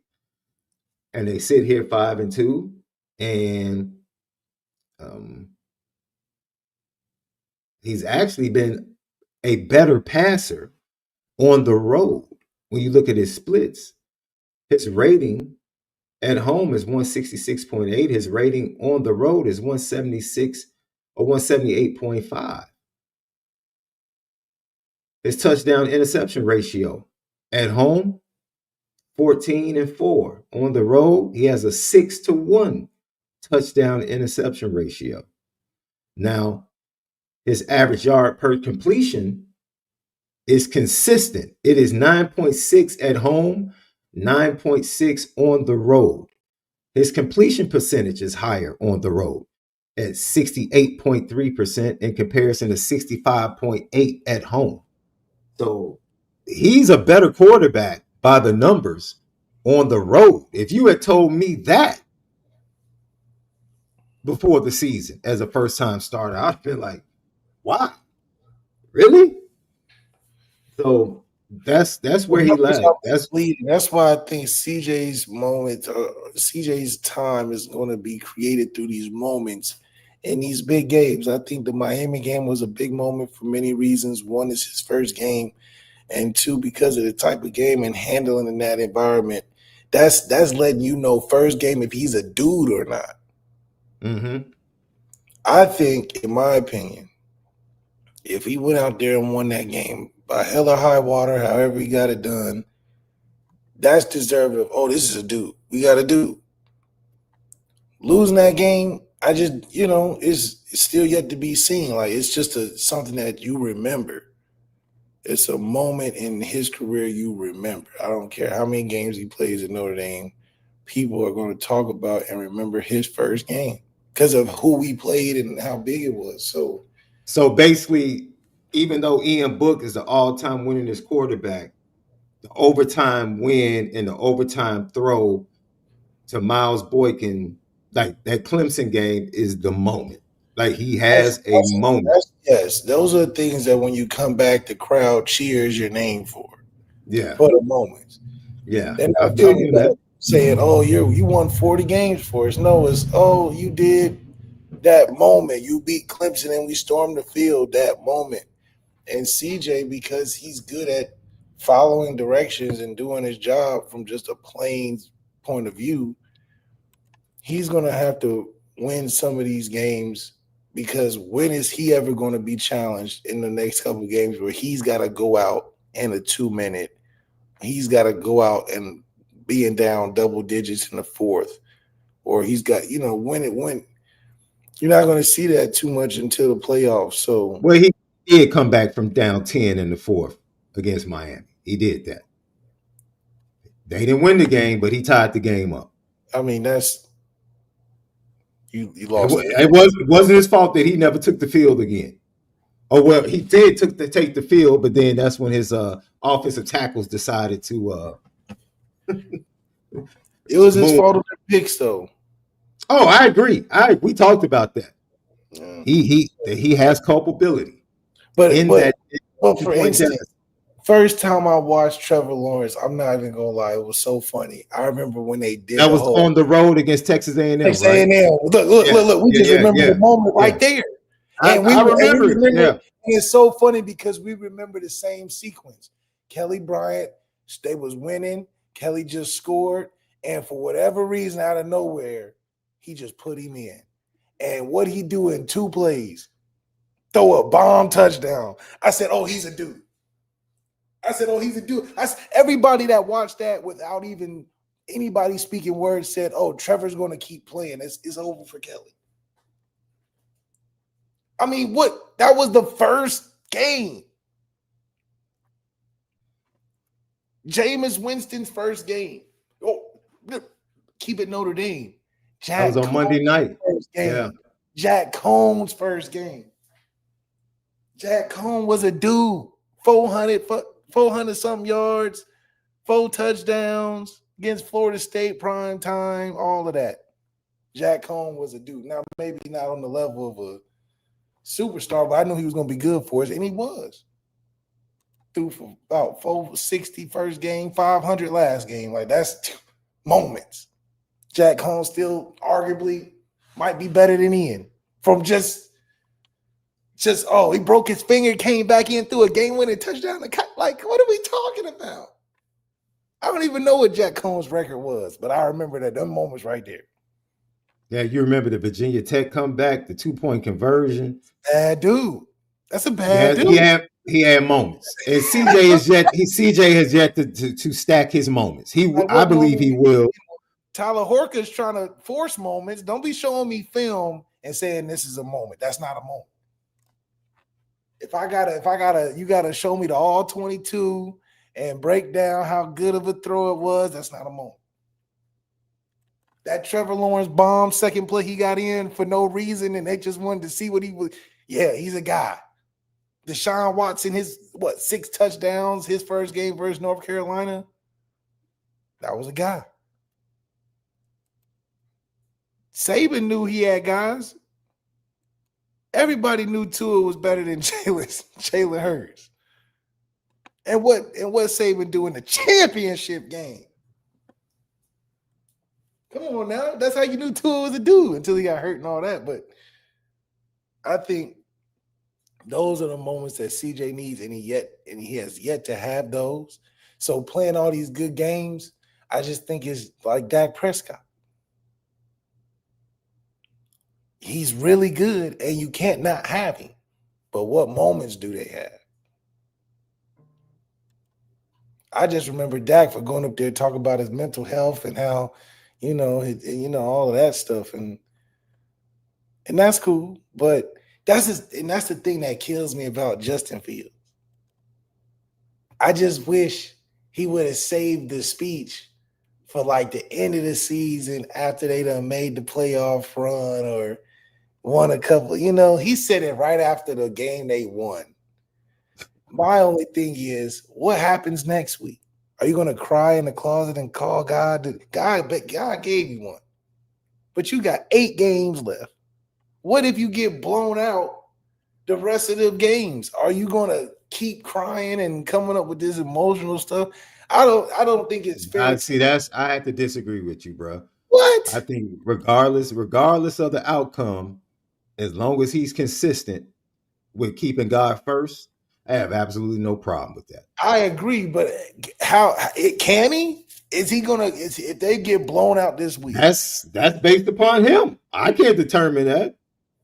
A: And they sit here 5-2. And um, he's actually been a better passer on the road. When you look at his splits, his rating at home is 166.8. His rating on the road is 176 or 178.5. His touchdown interception ratio at home, 14-4. On the road, he has a 6-1 touchdown interception ratio. Now, his average yard per completion is consistent. It is 9.6 at home, 9.6 on the road. His completion percentage is higher on the road at 68.3% in comparison to 65.8 at home. So he's a better quarterback by the numbers on the road. If you had told me that before the season as a first time starter, I'd been like, why? Really? So that's
B: The
A: where he
B: numbers
A: lagged.
B: are
A: That's
B: misleading. That's why I think CJ's moment, CJ's time is going to be created through these moments in these big games. I think the Miami game was a big moment for many reasons. One is his first game, and two, because of the type of game and handling in that environment. That's letting you know first game if he's a dude or not.
A: mm-hmm.
B: I think, in my opinion, if he went out there and won that game by hell or high water, however he got it done, that's deserving of, oh, this is a dude. We got a dude. Losing that game, I just, it's still yet to be seen. Like, it's just something that you remember. It's a moment in his career you remember. I don't care how many games he plays at Notre Dame. People are going to talk about and remember his first game because of who he played and how big it was.
A: So basically, even though Ian Book is the all-time winningest quarterback, the overtime win and the overtime throw to Miles Boykin, like that Clemson game, is the moment. Like he has a moment.
B: yes, those are things that when you come back, the crowd cheers your name for
A: Yeah,
B: the moments.
A: yeah.
B: They're
A: I
B: not
A: feel
B: talking
A: you, man.
B: about saying, "Oh, you won 40 games for us." No, it's oh, you did that moment. You beat Clemson and we stormed the field that moment. And CJ, because he's good at following directions and doing his job from just a plain point of view, he's going to have to win some of these games because when is he ever going to be challenged in the next couple of games where he's got to go out in a 2 minute? He's got to go out and being down double digits in the fourth, or he's got, when you're not going to see that too much until the playoffs. So,
A: Well, he did come back from down 10 in the fourth against Miami. He did that. They didn't win the game, but he tied the game up.
B: I mean, that's you
A: It,
B: lost the game.
A: it wasn't his fault that he never took the field again. Oh well, he did take the field, but then that's when his offensive tackles decided to
B: It was his
A: move.
B: fault of the picks, though.
A: Oh, I agree. We talked about that.
B: Yeah.
A: He has culpability
B: But
A: in
B: but
A: that
B: but for
A: point down.
B: instance, first time I watched Trevor Lawrence, I'm not even gonna lie, it was so funny. I remember when they did
A: That
B: the
A: was
B: whole
A: on the road against Texas A&M,
B: Texas
A: right?
B: A&M. Look. We just remember
A: Yeah,
B: the moment
A: yeah.
B: right there, and
A: I
B: we
A: remember it.
B: remember.
A: Yeah,
B: And it's so funny because we remember the same sequence. Kelly Bryant, they was winning. Kelly just scored, and for whatever reason, out of nowhere, he just put him in. And what he do in 2 plays? Throw a bomb touchdown. I said, "Oh, he's a dude." Everybody that watched that without even anybody speaking words said, "Oh, Trevor's going to keep playing. It's over for Kelly." I mean, what? That was the first game. Jameis Winston's first game. Oh, keep it Notre Dame.
A: that was
B: Jack
A: on Monday
B: Cohn's
A: night.
B: first game.
A: Yeah,
B: Jack Cohn's first game. Jack Cohn was a dude. 400 something yards, 4 touchdowns against Florida State prime time, all of that. Jack Cohn was a dude. Now, maybe not on the level of a superstar, but I knew he was going to be good for us, and he was. Threw for about 460 first game, 500 last game. Like, that's moments. Jack Cohn still arguably might be better than Ian from just he broke his finger, came back in, threw a game-winning touchdown. Like, what are we talking about? I don't even know what Jack Cohn's record was, but I remember that them moments right there.
A: yeah. You remember the Virginia Tech comeback, the 2-point conversion.
B: Bad dude. That's a bad
A: Yeah,
B: dude.
A: he had moments, and CJ has yet to stack his moments.
B: Like,
A: I
B: what
A: believe
B: moment?
A: he will.
B: Tyler Horka's trying to force moments. Don't be showing me film and saying this is a moment. That's not a moment. You gotta show me the all 22 and break down how good of a throw it was. That's not a moment. That Trevor Lawrence bomb second play he got in for no reason, and they just wanted to see what he was. Yeah, he's a guy. Deshaun Watson, 6 touchdowns, his first game versus North Carolina. That was a guy. Saban knew he had guys. Everybody knew Tua was better than Jalen Hurts. And what Saban do in the championship game? Come on now. That's how you knew Tua was a dude until he got hurt and all that. But I think those are the moments that CJ needs, and he has yet to have those. So playing all these good games, I just think is like Dak Prescott. He's really good, and you can't not have him. But what moments do they have? I just remember Dak for going up there talking about his mental health and how, all of that stuff, and that's cool. But that's the thing that kills me about Justin Fields. I just wish he would have saved the speech for like the end of the season after they done made the playoff run or won a couple. He said it right after the game they won. My only thing is, what happens next week? Are you going to cry in the closet and call God? God gave you one, but you got 8 games left. What if you get blown out the rest of the games? Are you going to keep crying and coming up with this emotional stuff? I don't think it's fair.
A: I have to disagree with you, bro. I
B: What?
A: think regardless of the outcome, as long as he's consistent with keeping God first, I have absolutely no problem with that.
B: I agree, but how can he? Is he gonna? If they get blown out this week?
A: That's based upon him. I can't determine that.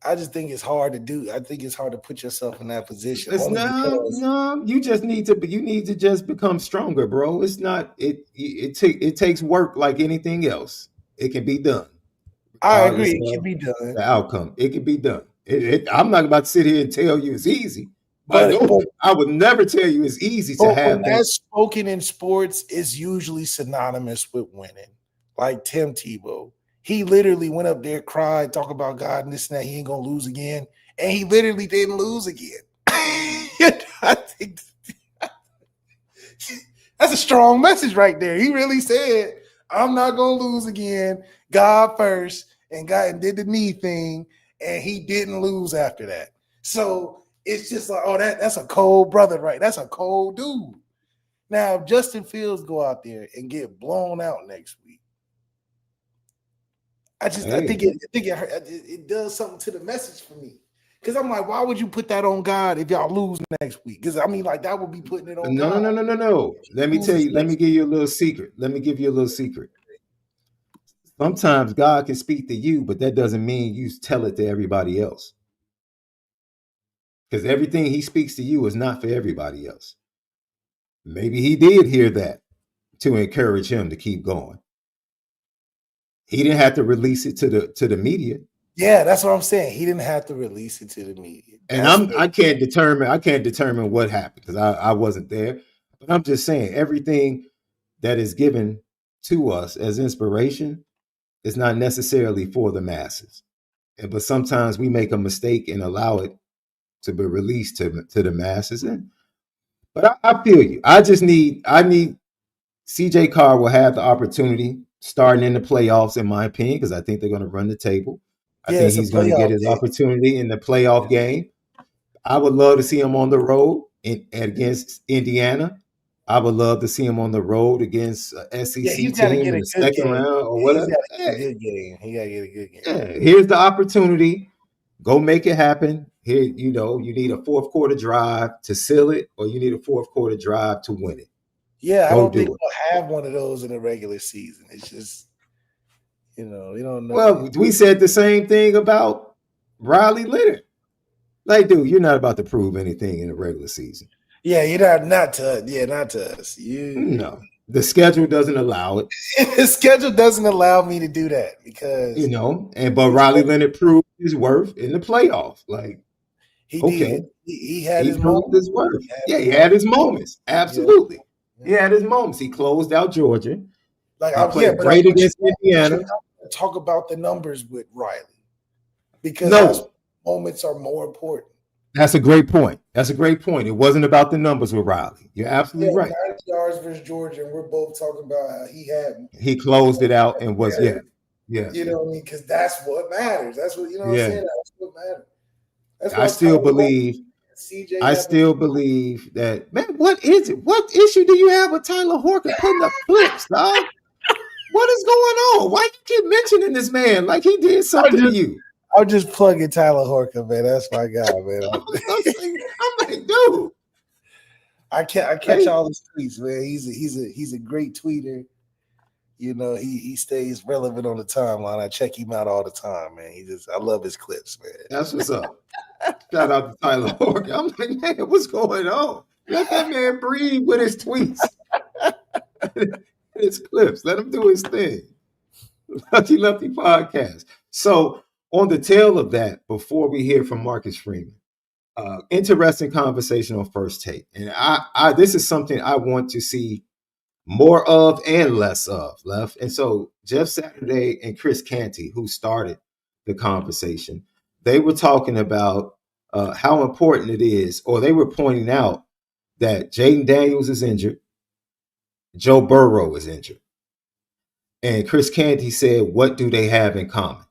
B: I just think it's hard to do. I think it's hard to put yourself in that position.
A: It's
B: Only because
A: no. You just need to just become stronger, bro. It's not. It takes work like anything else. It can be done,
B: I agree,
A: regardless
B: it can
A: of
B: be done.
A: the outcome. It can be done. I'm not about to sit here and tell you it's easy.
B: But
A: I would never tell you it's easy to have
B: when
A: that.
B: that's spoken in sports, is usually synonymous with winning. Like Tim Tebow, he literally went up there, cried, talk about God and this and that. He ain't gonna lose again, and he literally didn't lose again. I think that's a strong message right there. He really said, "I'm not gonna lose again. God first," and did the knee thing, and he didn't lose after that. So it's just like, oh, that's a cold brother, right? That's a cold dude. Now, if Justin Fields go out there and get blown out next week, I think it does something to the message for me. Because I'm like, why would you put that on God if y'all lose next week? Because I mean, like that would be putting it on God.
A: No. Let me tell you. Let me give you a little secret. Sometimes God can speak to you, but that doesn't mean you tell it to everybody else. Because everything he speaks to you is not for everybody else. Maybe he did hear that to encourage him to keep going. He didn't have to release it to the media.
B: Yeah, that's what I'm saying. He didn't have to release it to the media.
A: And I can't determine what happened because I wasn't there. But I'm just saying everything that is given to us as inspiration is not necessarily for the masses. But sometimes we make a mistake and allow it to be released to the masses. But I feel you. I need CJ Carr will have the opportunity starting in the playoffs, in my opinion, because I think they're going to run the table. I think he's going to get his opportunity in the playoff game. I would love to see him on the road against Indiana. I would love to see him on the road against SEC team in the second round or whatever.
B: He got to get a good game. He got to get a good game.
A: Yeah, here's the opportunity. Go make it happen. Here, you need a fourth quarter drive to seal it, or you need a fourth quarter drive to win it.
B: Yeah, I don't think we'll have one of those in the regular season. It's just, we don't know.
A: Well, we said the same thing about Riley Leonard. Like, dude, you're not about to prove anything in the regular season.
B: Yeah, you're not to us.
A: No, the schedule doesn't allow it.
B: The schedule doesn't allow me to do that because
A: but Riley Leonard proved his worth in the playoffs. Like,
B: he did. He had his
A: proved his worth. He had his moments. Absolutely, he had his moments. He closed out Georgia.
B: Like, I played great against Indiana. Talk about the numbers with Riley because those moments are more important.
A: That's a great point. It wasn't about the numbers with Riley. You're absolutely right.
B: 90 yards versus Georgia, and we're both talking about how
A: he closed it out and was
B: You know what I mean? Because that's what matters. That's what what I'm saying. That's what matters.
A: I still believe that, man. What is it? What issue do you have with Tyler Horka putting up clips, dog? What is going on? Why you keep mentioning this man like he did something to you?
B: I'm just plugging Tyler Horka, man. That's my guy, man.
A: I'm like, dude.
B: I catch all his tweets, man. He's a great tweeter. He stays relevant on the timeline. I check him out all the time, man. I love his clips, man.
A: That's what's up. Shout out to Tyler Horka. I'm like, man, what's going on? Let that man breathe with his tweets. His clips. Let him do his thing. Lucky Lefty podcast. So on the tail of that, before we hear from Marcus Freeman, Interesting conversation on First Take, and I this is something I want to see more of and less of, Left. And so Jeff Saturday and Chris Canty, who started the conversation, they were talking about how important it is, or they were pointing out that Jaden Daniels is injured, Joe Burrow is injured. And Chris Canty said, what do they have in common?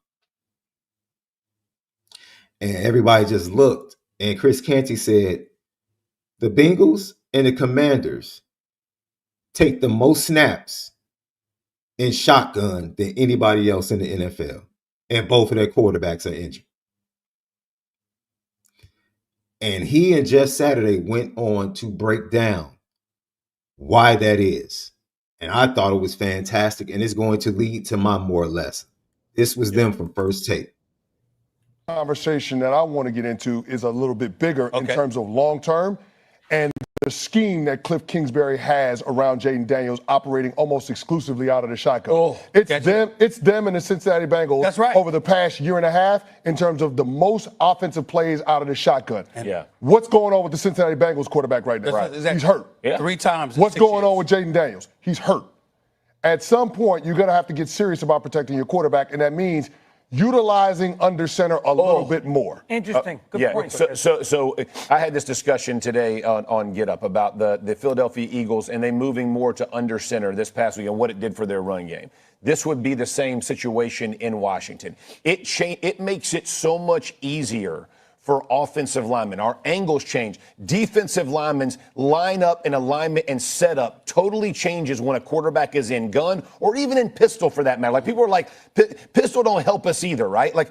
A: And everybody just looked. And Chris Canty said, the Bengals and the Commanders take the most snaps in shotgun than anybody else in the NFL. And both of their quarterbacks are injured. And he and Jeff Saturday went on to break down why that is. And I thought it was fantastic. And it's going to lead to my more or less. This was them from First Take.
C: Conversation that I want to get into is a little bit bigger in terms of long term and the scheme that Cliff Kingsbury has around Jaden Daniels operating almost exclusively out of the shotgun. It's them and the Cincinnati Bengals over the past year and a half in terms of the most offensive plays out of the shotgun. What's going on with the Cincinnati Bengals quarterback right now? He's hurt.
D: 3 times.
C: What's going on with Jaden Daniels? He's hurt. At some point, you're going to have to get serious about protecting your quarterback, and that means utilizing under center a little bit more.
D: Interesting. Good point.
E: So I had this discussion today on Get Up about the Philadelphia Eagles and they moving more to under center this past week and what it did for their run game. This would be the same situation in Washington. It makes it so much easier for offensive linemen. Our angles change. Defensive linemen line up in alignment and setup totally changes when a quarterback is in gun or even in pistol for that matter. Like people are like, pistol don't help us either, right? Like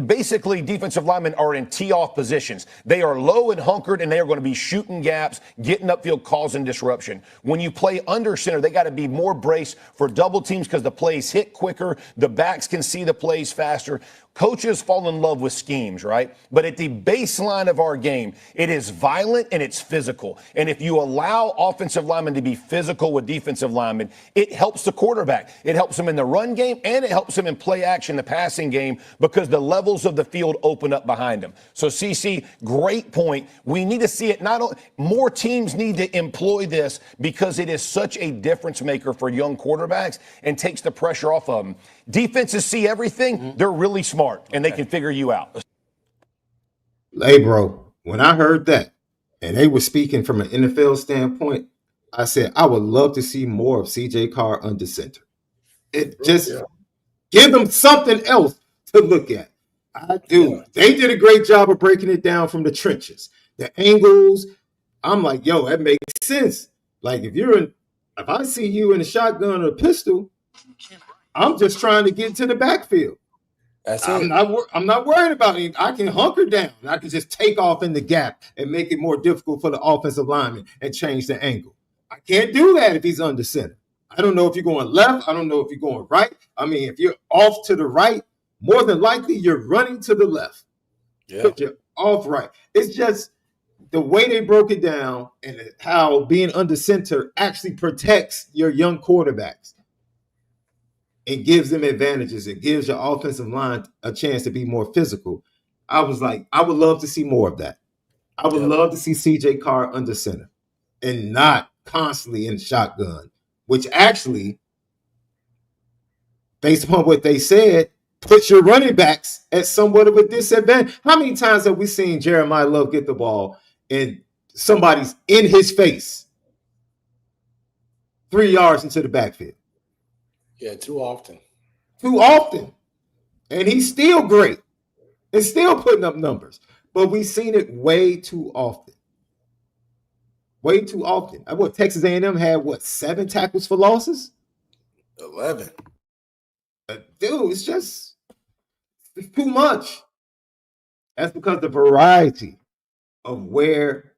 E: basically defensive linemen are in tee-off positions. They are low and hunkered and they are going to be shooting gaps, getting upfield, causing disruption. When you play under center, they got to be more braced for double teams because the plays hit quicker. The backs can see the plays faster. Coaches fall in love with schemes, right? But at the baseline of our game, it is violent and it's physical. And if you allow offensive linemen to be physical with defensive linemen, it helps the quarterback. It helps them in the run game and it helps them in play action, the passing game, because the levels of the field open up behind them. So, CC, great point. We need to see it. Not only more teams need to employ this because it is such a difference maker for young quarterbacks and takes the pressure off of them. Defenses see everything. They're really smart, and they can figure you out.
A: Hey, bro, when I heard that, and they were speaking from an NFL standpoint, I said, I would love to see more of CJ Carr under center. It just give them something else to look at. I do. Yeah. They did a great job of breaking it down from the trenches. The angles, I'm like, yo, that makes sense. Like, if I see you in a shotgun or a pistol, I'm just trying to get to the backfield. I'm not worried about it. I can hunker down. I can just take off in the gap and make it more difficult for the offensive lineman and change the angle. I can't do that if he's under center. I don't know if you're going left. I don't know if you're going right. I mean, if you're off to the right, more than likely you're running to the left. Yeah. But you're off right. It's just the way they broke it down and how being under center actually protects your young quarterbacks. It gives them advantages. It gives your offensive line a chance to be more physical. I was like, I would love to see more of that. I would love to see CJ Carr under center and not constantly in shotgun, which actually, based upon what they said, puts your running backs at somewhat of a disadvantage. How many times have we seen Jeremiah Love get the ball and somebody's in his face 3 yards into the backfield?
B: Yeah, too often.
A: Too often. And he's still great and still putting up numbers. But we've seen it way too often. Way too often. Texas A&M had, 7 tackles for losses?
B: 11.
A: Dude, it's too much. That's because the variety of where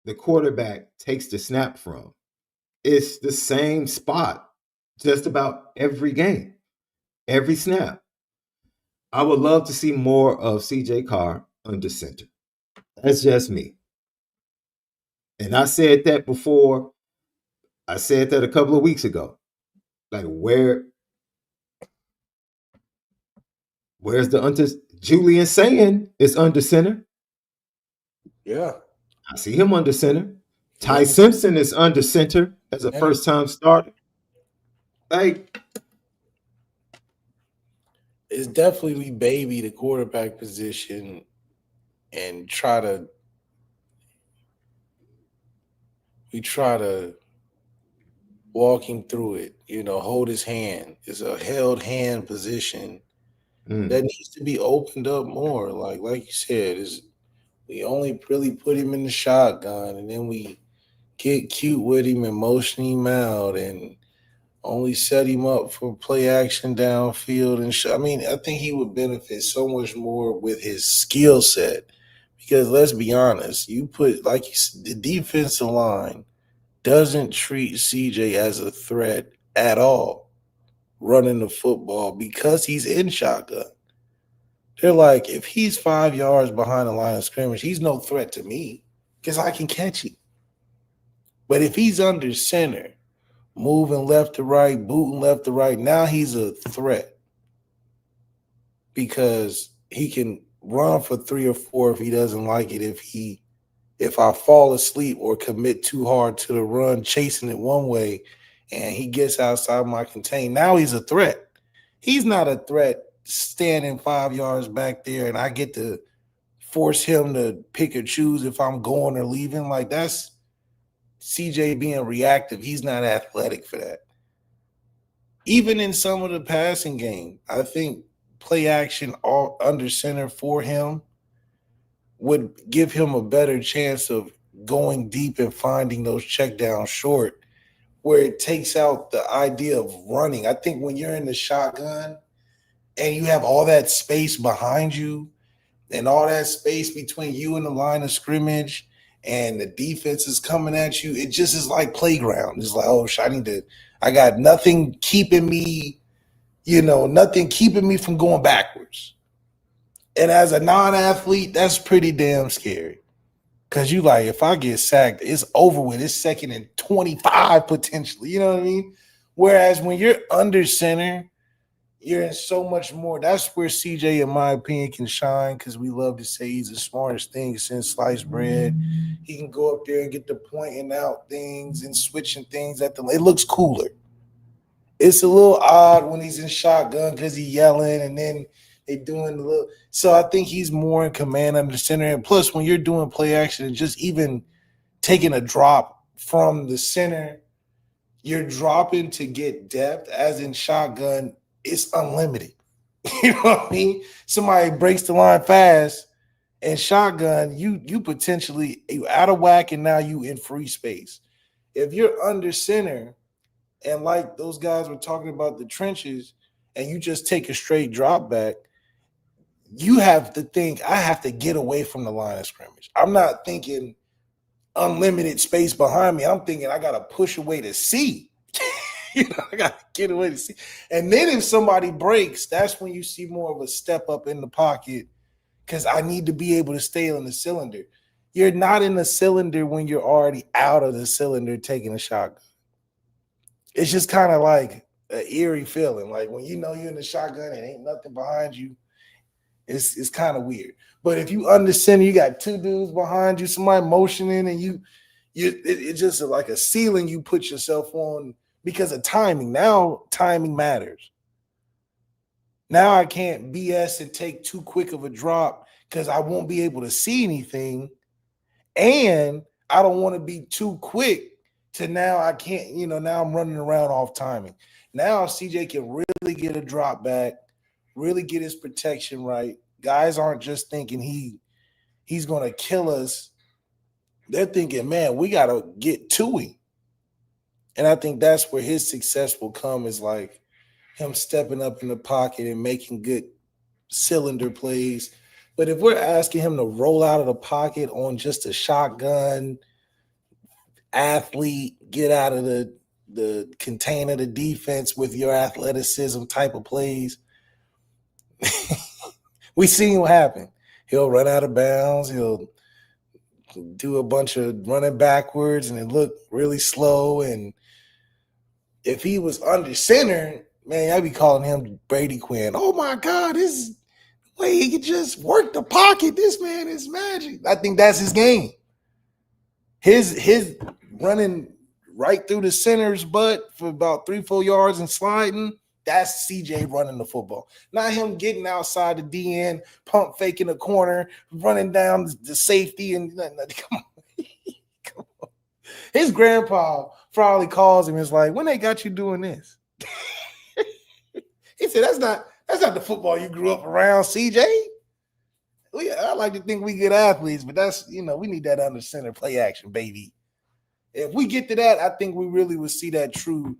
A: the quarterback takes the snap from is the same spot just about every game, every snap. I would love to see more of CJ Carr under center. That's just me. And I said that before. I said that a couple of weeks ago. Like, where's the Julian saying is under center?
B: Yeah.
A: I see him under center. Ty
B: Yeah.
A: Simpson is under center as a
B: Yeah.
A: first-time starter. Like,
B: It's definitely baby the quarterback position and try to walk him through it, hold his hand. It's a held hand position that needs to be opened up more. Like you said, is we only really put him in the shotgun and then we get cute with him and motion him out and only set him up for play action downfield. And I mean, I think he would benefit so much more with his skill set because let's be honest, you put like you said, the defensive line doesn't treat CJ as a threat at all running the football because he's in shotgun. They're like, if he's 5 yards behind the line of scrimmage, he's no threat to me because I can catch him. But if he's under center, moving left to right, booting left to right, now he's a threat because he can run for 3 or 4 if he doesn't like it. If I fall asleep or commit too hard to the run, chasing it one way, and he gets outside my contain, now he's a threat. He's not a threat standing 5 yards back there, and I get to force him to pick or choose if I'm going or leaving. Like, that's CJ being reactive. He's not athletic for that. Even in some of the passing game, I think play action all under center for him would give him a better chance of going deep and finding those check downs short where it takes out the idea of running. I think when you're in the shotgun and you have all that space behind you and all that space between you and the line of scrimmage and the defense is coming at you, it just is like playground. It's like, oh, I got nothing keeping me, nothing keeping me from going backwards. And as a non-athlete, that's pretty damn scary. Because you like, if I get sacked, it's over with. It's 2nd and 25 potentially. You know what I mean? Whereas when you're under center, you're in so much more. That's where CJ, in my opinion, can shine because we love to say he's the smartest thing since sliced bread. He can go up there and get the pointing out things and switching things it looks cooler. It's a little odd when he's in shotgun because he's yelling and then they doing the little. So I think he's more in command under center. And plus, when you're doing play action and just even taking a drop from the center, you're dropping to get depth. As in shotgun, it's unlimited. You know what I mean? Somebody breaks the line fast, and shotgun, you potentially you out of whack, and now you in free space. If you're under center, and like those guys were talking about the trenches, and you just take a straight drop back, you have to think, I have to get away from the line of scrimmage. I'm not thinking unlimited space behind me. I'm thinking I got to push away to see. I got to get away to see. And then if somebody breaks, that's when you see more of a step up in the pocket because I need to be able to stay in the cylinder. You're not in the cylinder when you're already out of the cylinder taking a shotgun. It's just kind of like an eerie feeling. Like when you're in the shotgun and ain't nothing behind you, it's kind of weird. But if you under center, you got 2 dudes behind you, somebody motioning, and it's just like a ceiling you put yourself on because of timing. Now timing matters. Now I can't BS and take too quick of a drop because I won't be able to see anything. And I don't want to be too quick to now I can't, now I'm running around off timing. Now CJ can really get a drop back, really get his protection right. Guys aren't just thinking he's going to kill us. They're thinking, man, we got to get to him. And I think that's where his success will come, is like him stepping up in the pocket and making good cylinder plays. But if we're asking him to roll out of the pocket on just a shotgun athlete, get out of the container, the defense with your athleticism type of plays, we seen what happened. He'll run out of bounds. He'll do a bunch of running backwards and it look really slow. And if he was under center, man, I'd be calling him Brady Quinn. Oh my God, way he could just work the pocket. This man is magic. I think that's his game. His running right through the center's butt for about 3-4 yards and sliding. That's CJ running the football. Not him getting outside the DN, pump faking the corner, running down the safety. And come on. Come on. His grandpa probably calls him and is like, when they got you doing this? He said, that's not the football you grew up around, CJ. I like to think we good athletes, but that's, we need that under center play action, baby. If we get to that, I think we really would see that true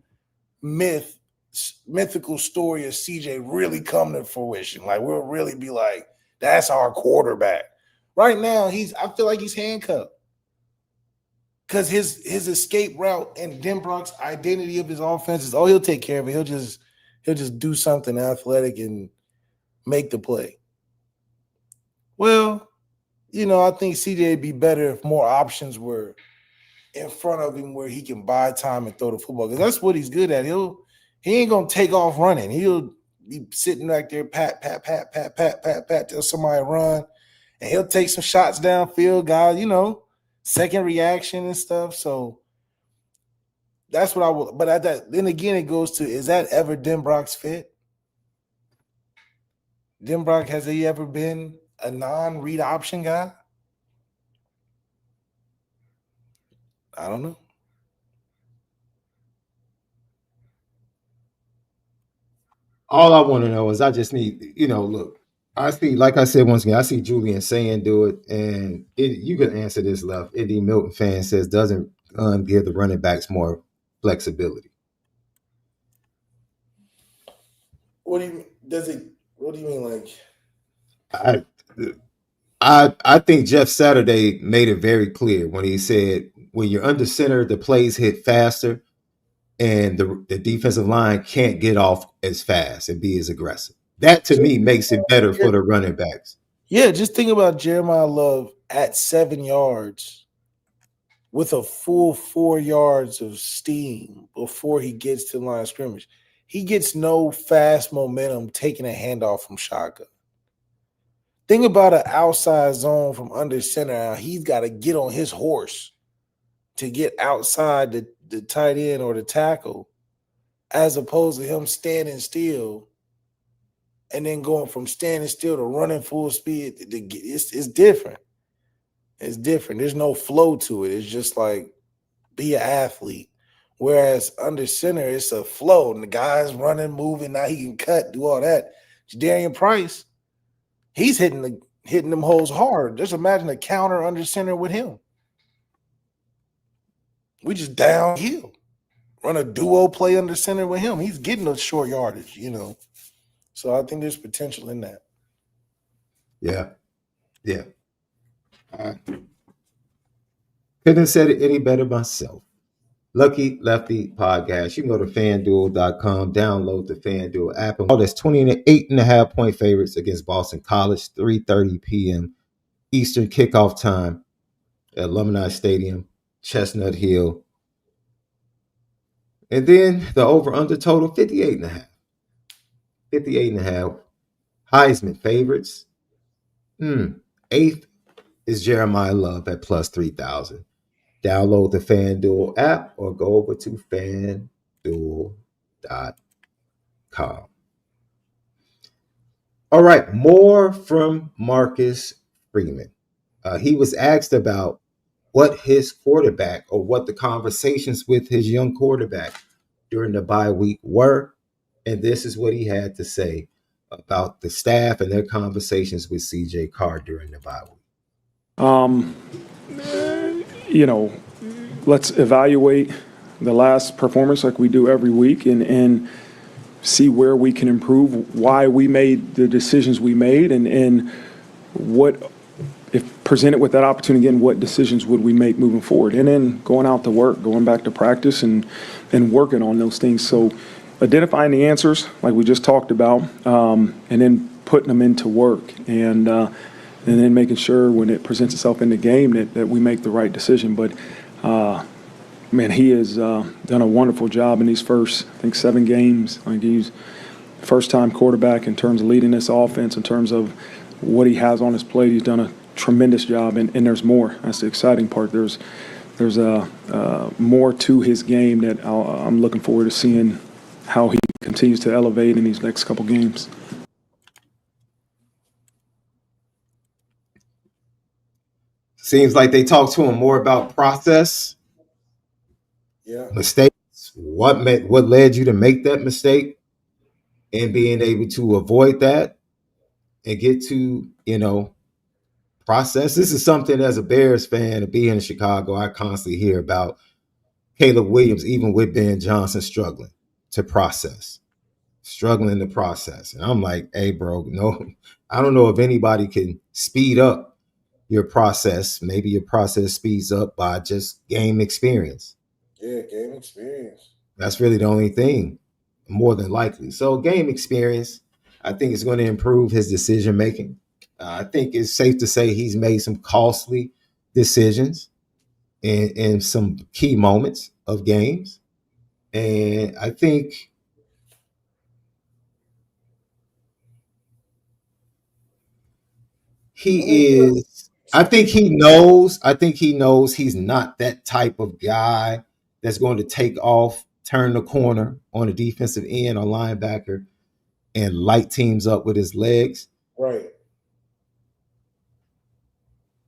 B: mythical story of CJ really come to fruition. Like, we'll really be like, that's our quarterback. Right now, I feel like he's handcuffed. Because his escape route and Denbrock's identity of his offense is, he'll take care of it. He'll just do something athletic and make the play. Well, I think CJ would be better if more options were in front of him where he can buy time and throw the football. Because that's what he's good at. He ain't going to take off running. He'll be sitting back there, pat, till somebody run. And he'll take some shots downfield, guys, second reaction and stuff. So that's what I would. But then again, it goes to, is that ever Denbrock's fit? Denbrock, has he ever been a non-read option guy? I don't know.
A: All I want to know is I just need, look, I see, like I said, once again, I see Julian saying do it, and you can answer this, Left. Eddie Milton fan says, doesn't give the running backs more flexibility?
B: What do you mean, like?
A: I think Jeff Saturday made it very clear when he said, when you're under center, the plays hit faster, and the defensive line can't get off as fast and be as aggressive. That, to me, makes it better for the running backs.
B: Yeah, just think about Jeremiah Love at 7 yards with a full 4 yards of steam before he gets to the line of scrimmage. He gets no fast momentum taking a handoff from shotgun. Think about an outside zone from under center. Now he's got to get on his horse to get outside the tight end or the tackle, as opposed to him standing still and then going from standing still to running full speed. It's different. It's different. There's no flow to it. It's just like, be an athlete. Whereas under center, it's a flow, and the guy's running, moving. Now he can cut, do all that. Darian Price, he's hitting them holes hard. Just imagine a counter under center with him. We just downhill. Run a duo play under center with him. He's getting those short yardage, So I think there's potential in that.
A: Yeah. Couldn't have said it any better myself. Lucky Lefty podcast. You can go to FanDuel.com, download the FanDuel app. And all that's 28.5 point favorites against Boston College, 3:30 p.m. Eastern kickoff time at Alumni Stadium, Chestnut Hill. And then the over-under total, 58.5. 58.5. Heisman favorites. 8th is Jeremiah Love at plus 3,000. Download the FanDuel app or go over to FanDuel.com. All right, more from Marcus Freeman. He was asked about what his quarterback, or what the conversations with his young quarterback during the bye week were. And this is what he had to say about the staff and their conversations with CJ Carr during the bye week.
F: Let's evaluate the last performance like we do every week and see where we can improve, why we made the decisions we made, and what, if presented with that opportunity again, what decisions would we make moving forward? And then going out to work, going back to practice and working on those things. So identifying the answers like we just talked about, and then putting them into work, and then making sure when it presents itself in the game that we make the right decision. But he has done a wonderful job in these first, I think, 7 games. I think he's first-time quarterback in terms of leading this offense, in terms of what he has on his plate. He's done a tremendous job, and there's more. That's the exciting part. There's more to his game that I'm looking forward to seeing how he continues to elevate in these next couple games.
A: Seems like they talk to him more about process, mistakes, what led you to make that mistake, and being able to avoid that and get to, process. This is something as a Bears fan, of being in Chicago, I constantly hear about Caleb Williams, even with Ben Johnson, struggling to process. And I'm like, hey, bro, no, I don't know if anybody can speed up your process. Maybe your process speeds up by just game experience.
B: Yeah, game experience.
A: That's really the only thing, more than likely. So game experience, I think, is going to improve his decision making. I think it's safe to say he's made some costly decisions in some key moments of games. And I think he knows he's not that type of guy that's going to take off, turn the corner on a defensive end or linebacker and light teams up with his legs.
B: Right.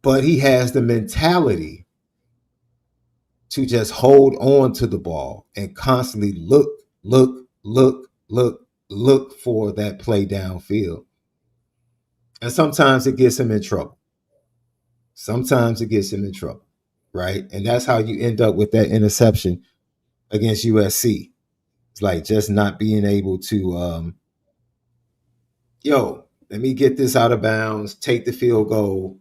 A: But he has the mentality to just hold on to the ball and constantly look for that play downfield. And sometimes it gets him in trouble. Right? And that's how you end up with that interception against USC. It's like just not being able to, let me get this out of bounds, take the field goal.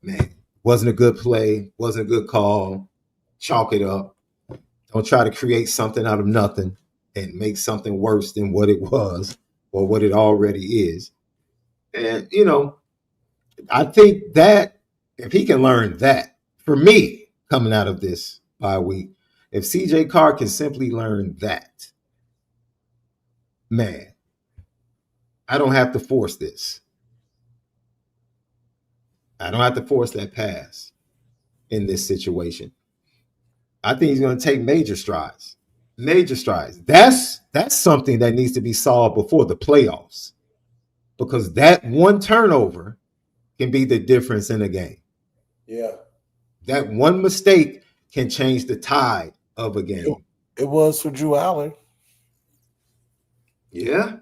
A: Man, wasn't a good play, wasn't a good call. Chalk it up. Don't try to create something out of nothing and make something worse than what it was or what it already is. And, I think that if he can learn that, for me, coming out of this bye week, if CJ Carr can simply learn that, man, I don't have to force this. I don't have to force that pass in this situation. I think he's going to take major strides. That's something that needs to be solved before the playoffs, because that one turnover can be the difference in a game.
B: Yeah.
A: That one mistake can change the tide of a game.
B: It was for Drew Allen.
A: Yeah.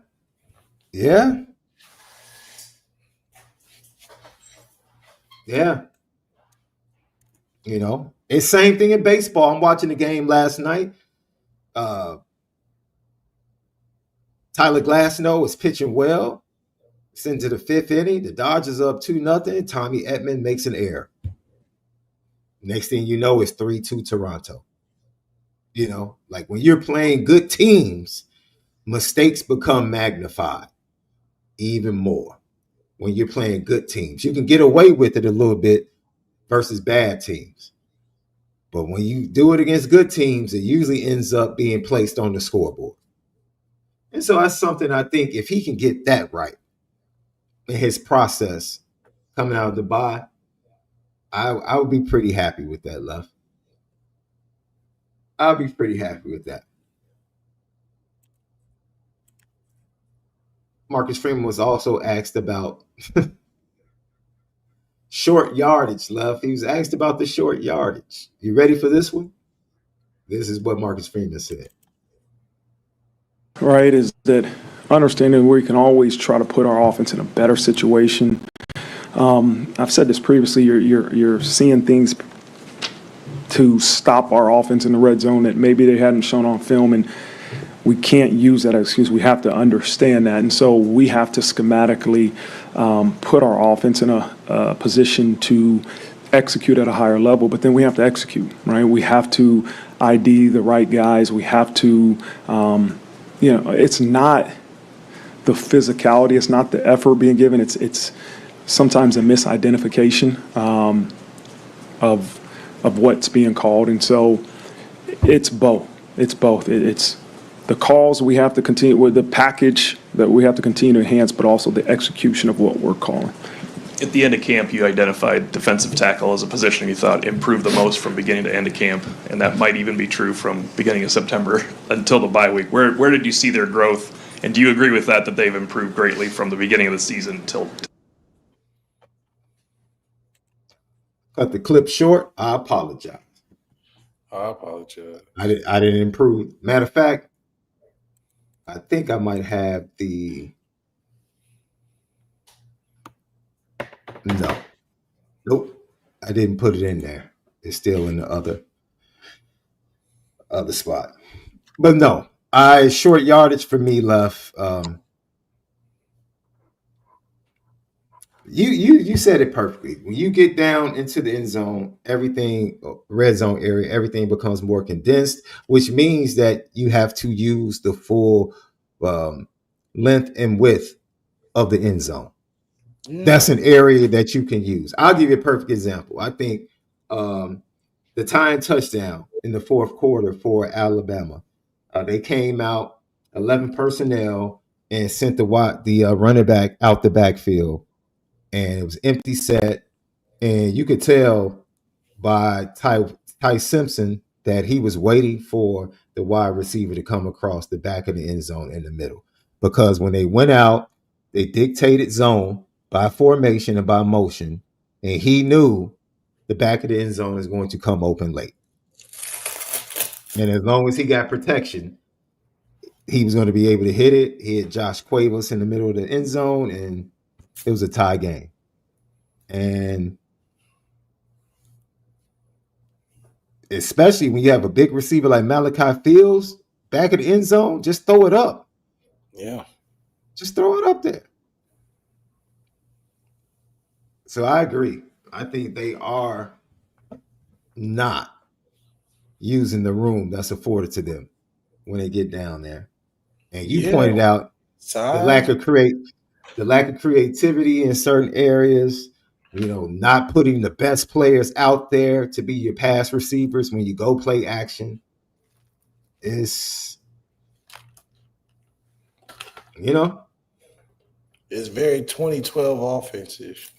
A: It's same thing in baseball. I'm watching the game last night. Tyler Glasnow is pitching well. It's into the fifth inning. The Dodgers up 2-0. Tommy Edman makes an error. Next thing you know, it's 3-2 Toronto. Like when you're playing good teams, mistakes become magnified even more. When you're playing good teams, you can get away with it a little bit versus bad teams. But when you do it against good teams, it usually ends up being placed on the scoreboard. And so that's something I think if he can get that right in his process coming out of the bye, I would be pretty happy with that, Left. I'll be pretty happy with that. Marcus Freeman was also asked about short yardage, Left. He was asked about the short yardage. You ready for this one? This is what Marcus Freeman said.
F: Right, is that understanding we can always try to put our offense in a better situation. I've said this previously, you're seeing things to stop our offense in the red zone that maybe they hadn't shown on film, and we can't use that as excuse. We have to understand that. And so we have to schematically put our offense in a position to execute at a higher level, but then we have to execute, right? We have to ID the right guys. We have to, it's not the physicality, it's not the effort being given, it's sometimes a misidentification of what's being called. And so it's both. It's the calls we have to continue with, the package that we have to continue to enhance, but also the execution of what we're calling.
G: At the end of camp, you identified defensive tackle as a position you thought improved the most from beginning to end of camp, and that might even be true from beginning of September until the bye week. Where did you see their growth, and do you agree with that they've improved greatly from the beginning of the season till?
A: Cut the clip short. I apologize.
B: I
A: didn't improve. Matter of fact, I think I might have the. No. Nope. I didn't put it in there. It's still in the other spot. But no, short yardage for me left. You said it perfectly. When you get down into the end zone, everything, red zone area, everything becomes more condensed, which means that you have to use the full length and width of the end zone. Yeah. That's an area that you can use. I'll give you a perfect example. I think the tying touchdown in the fourth quarter for Alabama, they came out 11 personnel and sent the running back out the backfield. And it was empty set, and you could tell by Ty Simpson that he was waiting for the wide receiver to come across the back of the end zone in the middle. Because when they went out, they dictated zone by formation and by motion, and he knew the back of the end zone is going to come open late. And as long as he got protection, he was going to be able to hit it. He had Josh Cuevas in the middle of the end zone, and it was a tie game. And especially when you have a big receiver like MALIK Fields back of the end zone, just throw it up.
B: Yeah.
A: Just throw it up there. So I agree. I think they are not using the room that's afforded to them when they get down there. And you pointed out the lack of creativity in certain areas, not putting the best players out there to be your pass receivers when you go play action. It's
B: very 2012 offensive.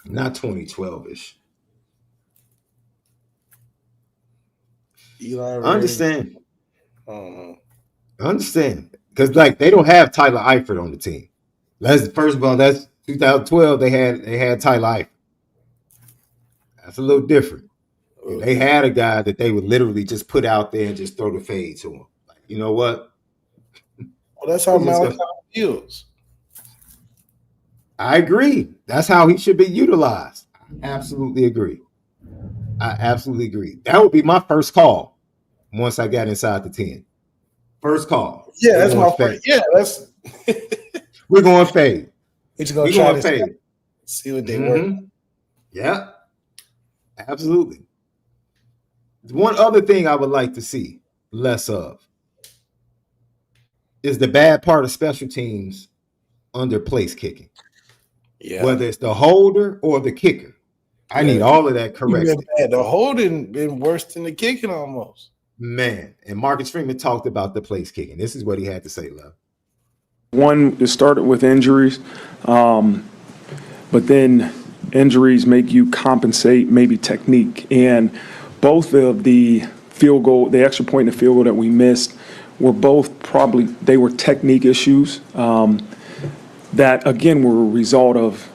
A: Not 2012-ish.
B: Eli Ray.
A: I understand.
B: I don't know.
A: I understand. Because they don't have Tyler Eifert on the team. First of all, that's 2012. They had Tyler Eifert. That's a little different. They had a guy that they would literally just put out there and just throw the fade to him. Like, you know what?
B: Well, that's how MALIK feels.
A: I agree. That's how he should be utilized. I absolutely agree. That would be my first call once I got inside the 10. First call.
B: Yeah, that's my first. Yeah, that's.
A: We're going fade.
B: We're going to try to fade. See what they work.
A: Yeah, absolutely. One other thing I would like to see less of is the bad part of special teams under place kicking. Yeah. Whether it's the holder or the kicker. I need all of that corrected.
B: The holding been worse than the kicking almost.
A: Man, and Marcus Freeman talked about the place kicking. This is what he had to say, Lev.
F: One, it started with injuries, but then injuries make you compensate maybe technique. And both of the field goal, the extra point and the field goal that we missed were both they were technique issues that, again, were a result of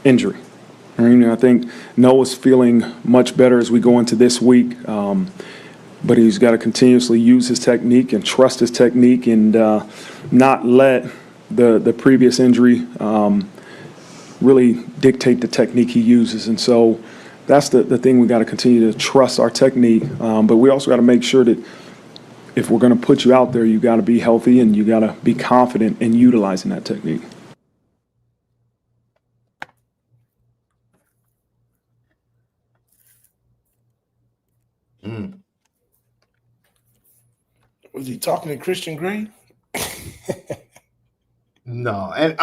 F: injury. I think Noah's feeling much better as we go into this week, but he's got to continuously use his technique and trust his technique and not let the previous injury really dictate the technique he uses. And so that's the thing, we got to continue to trust our technique, but we also got to make sure that if we're going to put you out there, you got to be healthy and you got to be confident in utilizing that technique.
B: Was he talking to Christian Gray?
A: No. And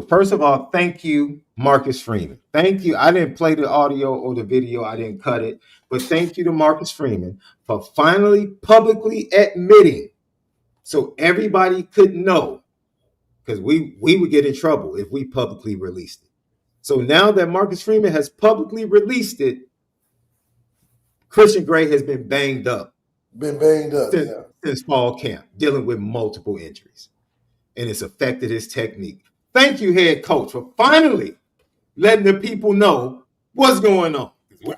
A: first of all, thank you, Marcus Freeman. Thank you. I didn't play the audio or the video. I didn't cut it. But thank you to Marcus Freeman for finally publicly admitting so everybody could know because we would get in trouble if we publicly released it. So now that Marcus Freeman has publicly released it, Christian Gray has been banged up. Since fall camp, dealing with multiple injuries. And it's affected his technique. Thank you, head coach, for finally letting the people know what's going on.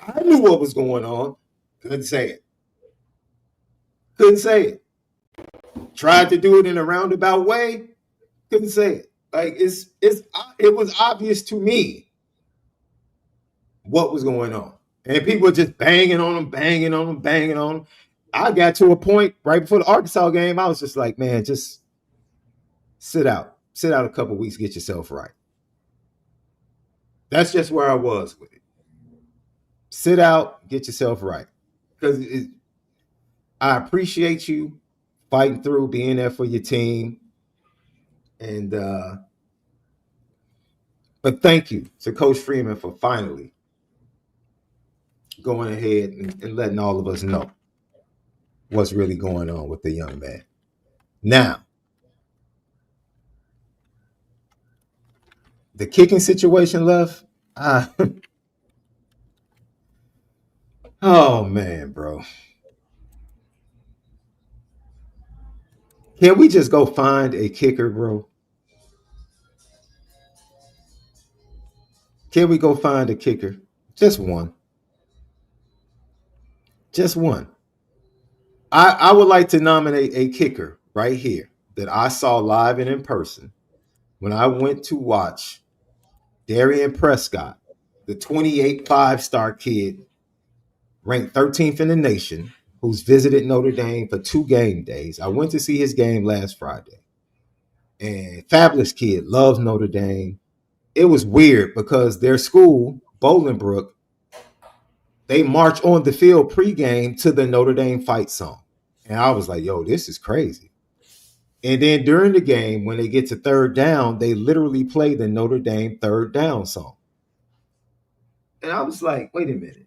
A: I knew what was going on. Couldn't say it. Tried to do it in a roundabout way. Couldn't say it. Like it was obvious to me what was going on. And people were just banging on him. I got to a point right before the Arkansas game. I was just like, man, just sit out a couple weeks, get yourself right. That's just where I was with it. Sit out, get yourself right. Because I appreciate you fighting through, being there for your team. And but thank you to Coach Freeman for finally going ahead and letting all of us know what's really going on with the young man. Now, the kicking situation left. Oh man, bro. Can we just go find a kicker, bro? Can we go find a kicker? Just one. Just one. I would like to nominate a kicker right here that I saw live and in person when I went to watch Darian Prescott, the 28 5-star kid, ranked 13th in the nation, who's visited Notre Dame for 2 game days. I went to see his game last Friday. And fabulous kid, loves Notre Dame. It was weird because their school, Bolingbrook, they march on the field pregame to the Notre Dame fight song. And I was like, yo, this is crazy. And then during the game, when they get to third down, they literally play the Notre Dame third down song. And I was like, wait a minute.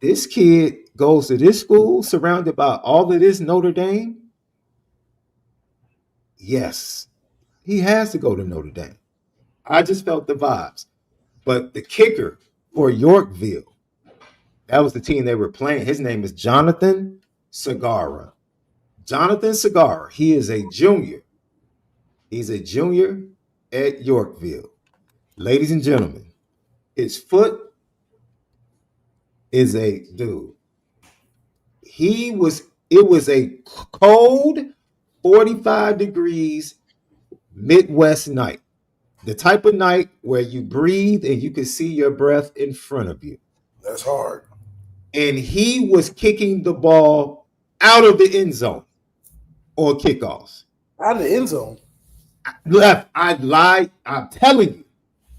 A: This kid goes to this school surrounded by all of this Notre Dame? Yes, he has to go to Notre Dame. I just felt the vibes. But the kicker for Yorkville, that was the team they were playing. His name is Jonathan Segara. Jonathan Segara. He is a junior. He's a junior at Yorkville. Ladies and gentlemen, his foot is a dude. It was a cold 45 degrees Midwest night. The type of night where you breathe and you can see your breath in front of you.
B: That's hard.
A: And he was kicking the ball out of the end zone on kickoffs.
B: Out of the end zone?
A: I lied. I'm telling you.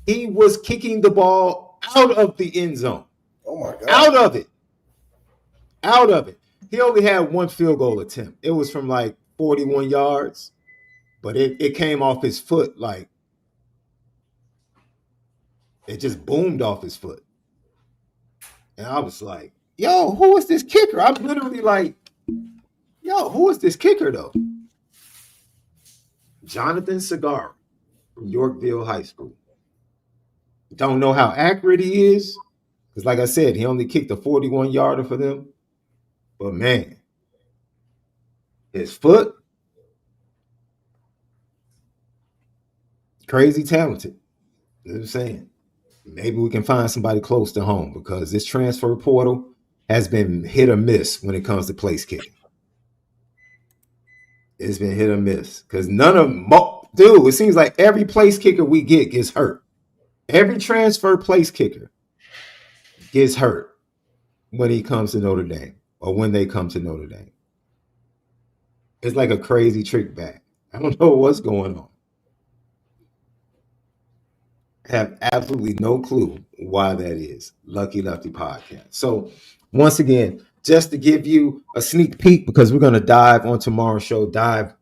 A: He was kicking the ball out of the end zone.
B: Oh, my God.
A: Out of it. He only had 1 field goal attempt. It was from like 41 yards, but it came off his foot like it just boomed off his foot. And I was like, yo, who is this kicker? I'm literally like, yo, who is this kicker though? Jonathan Segara from Yorkville High School. Don't know how accurate he is. Because like I said, he only kicked a 41-yarder for them. But man, his foot, crazy talented. You know what I'm saying? Maybe we can find somebody close to home because this transfer portal has been hit or miss when it comes to place kicking. It's been hit or miss because dude, it seems like every place kicker we get gets hurt. Every transfer place kicker gets hurt when he comes to Notre Dame or when they come to Notre Dame. It's like a crazy trick back. I don't know what's going on. Have absolutely no clue why that is. Lucky Lefty podcast. So once again, just to give you a sneak peek, because we're going to dive on tomorrow's show, dive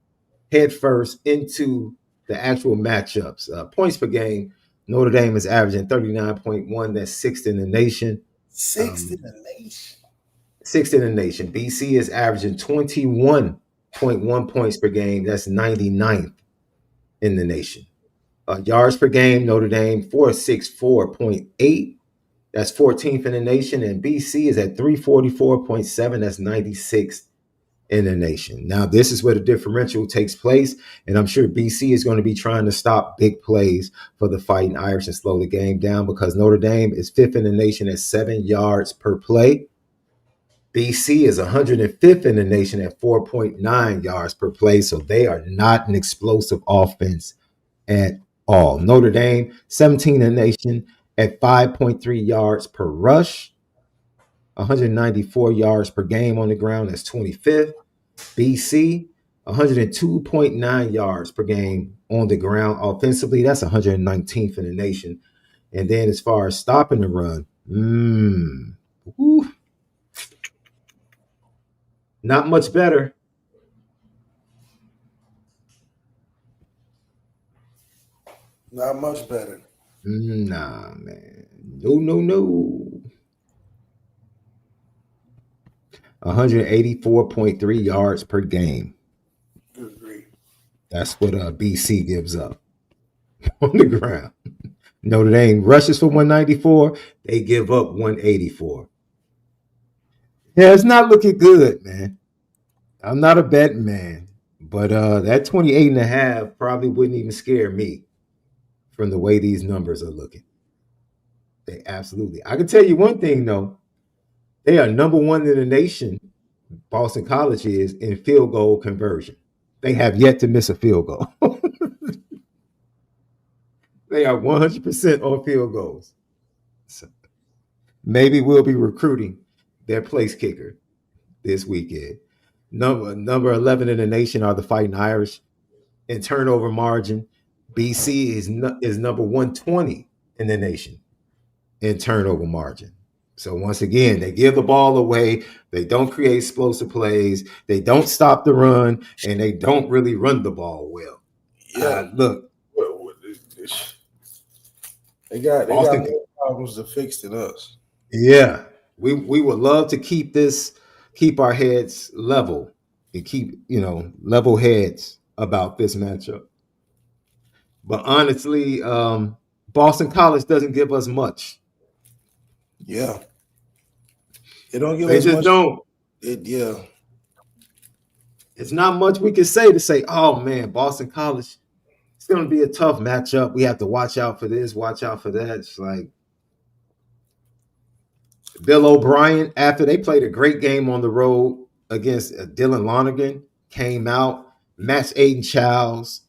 A: headfirst into the actual matchups. Points per game, Notre Dame is averaging 39.1. That's 6th in the nation.
B: Sixth in the nation.
A: 6th in the nation. BC is averaging 21.1 points per game. That's 99th in the nation. Yards per game, Notre Dame 464.8. That's 14th in the nation. And BC is at 344.7. That's 96th in the nation. Now, this is where the differential takes place. And I'm sure BC is going to be trying to stop big plays for the Fighting Irish and slow the game down, because Notre Dame is 5th in the nation at 7 yards per play. BC is 105th in the nation at 4.9 yards per play. So they are not an explosive offense at all. Notre Dame, 17th in the nation at 5.3 yards per rush, 194 yards per game on the ground. That's 25th. BC, 102.9 yards per game on the ground offensively. That's 119th in the nation. And then as far as stopping the run, not much better.
B: Not much better.
A: Nah, man. No. 184.3 yards per game.
B: Good grief.
A: That's what BC gives up on the ground. Notre Dame rushes for 194. They give up 184. Yeah, it's not looking good, man. I'm not a betting man, but that 28.5 probably wouldn't even scare me from the way these numbers are looking. They absolutely. I can tell you one thing, though. They are number one in the nation, Boston College is, in field goal conversion. They have yet to miss a field goal. They are 100% on field goals. So maybe we'll be recruiting their place kicker this weekend. Number 11 in the nation are the Fighting Irish. In turnover margin, BC is number 120 in the nation in turnover margin. So once again, they give the ball away. They don't create explosive plays. They don't stop the run, and they don't really run the ball well.
B: Yeah,
A: Look,
B: they got more problems to fix than us.
A: Yeah, we would love to keep our heads level and keep level heads about this matchup. But honestly, Boston College doesn't give us much.
B: Yeah. They don't give
A: They
B: us
A: just
B: much.
A: don't.
B: Yeah.
A: It's not much we can say, oh man, Boston College, it's going to be a tough matchup. We have to watch out for this, watch out for that. It's like Bill O'Brien, after they played a great game on the road against Dylan Lonergan, came out, matched Aiden Childs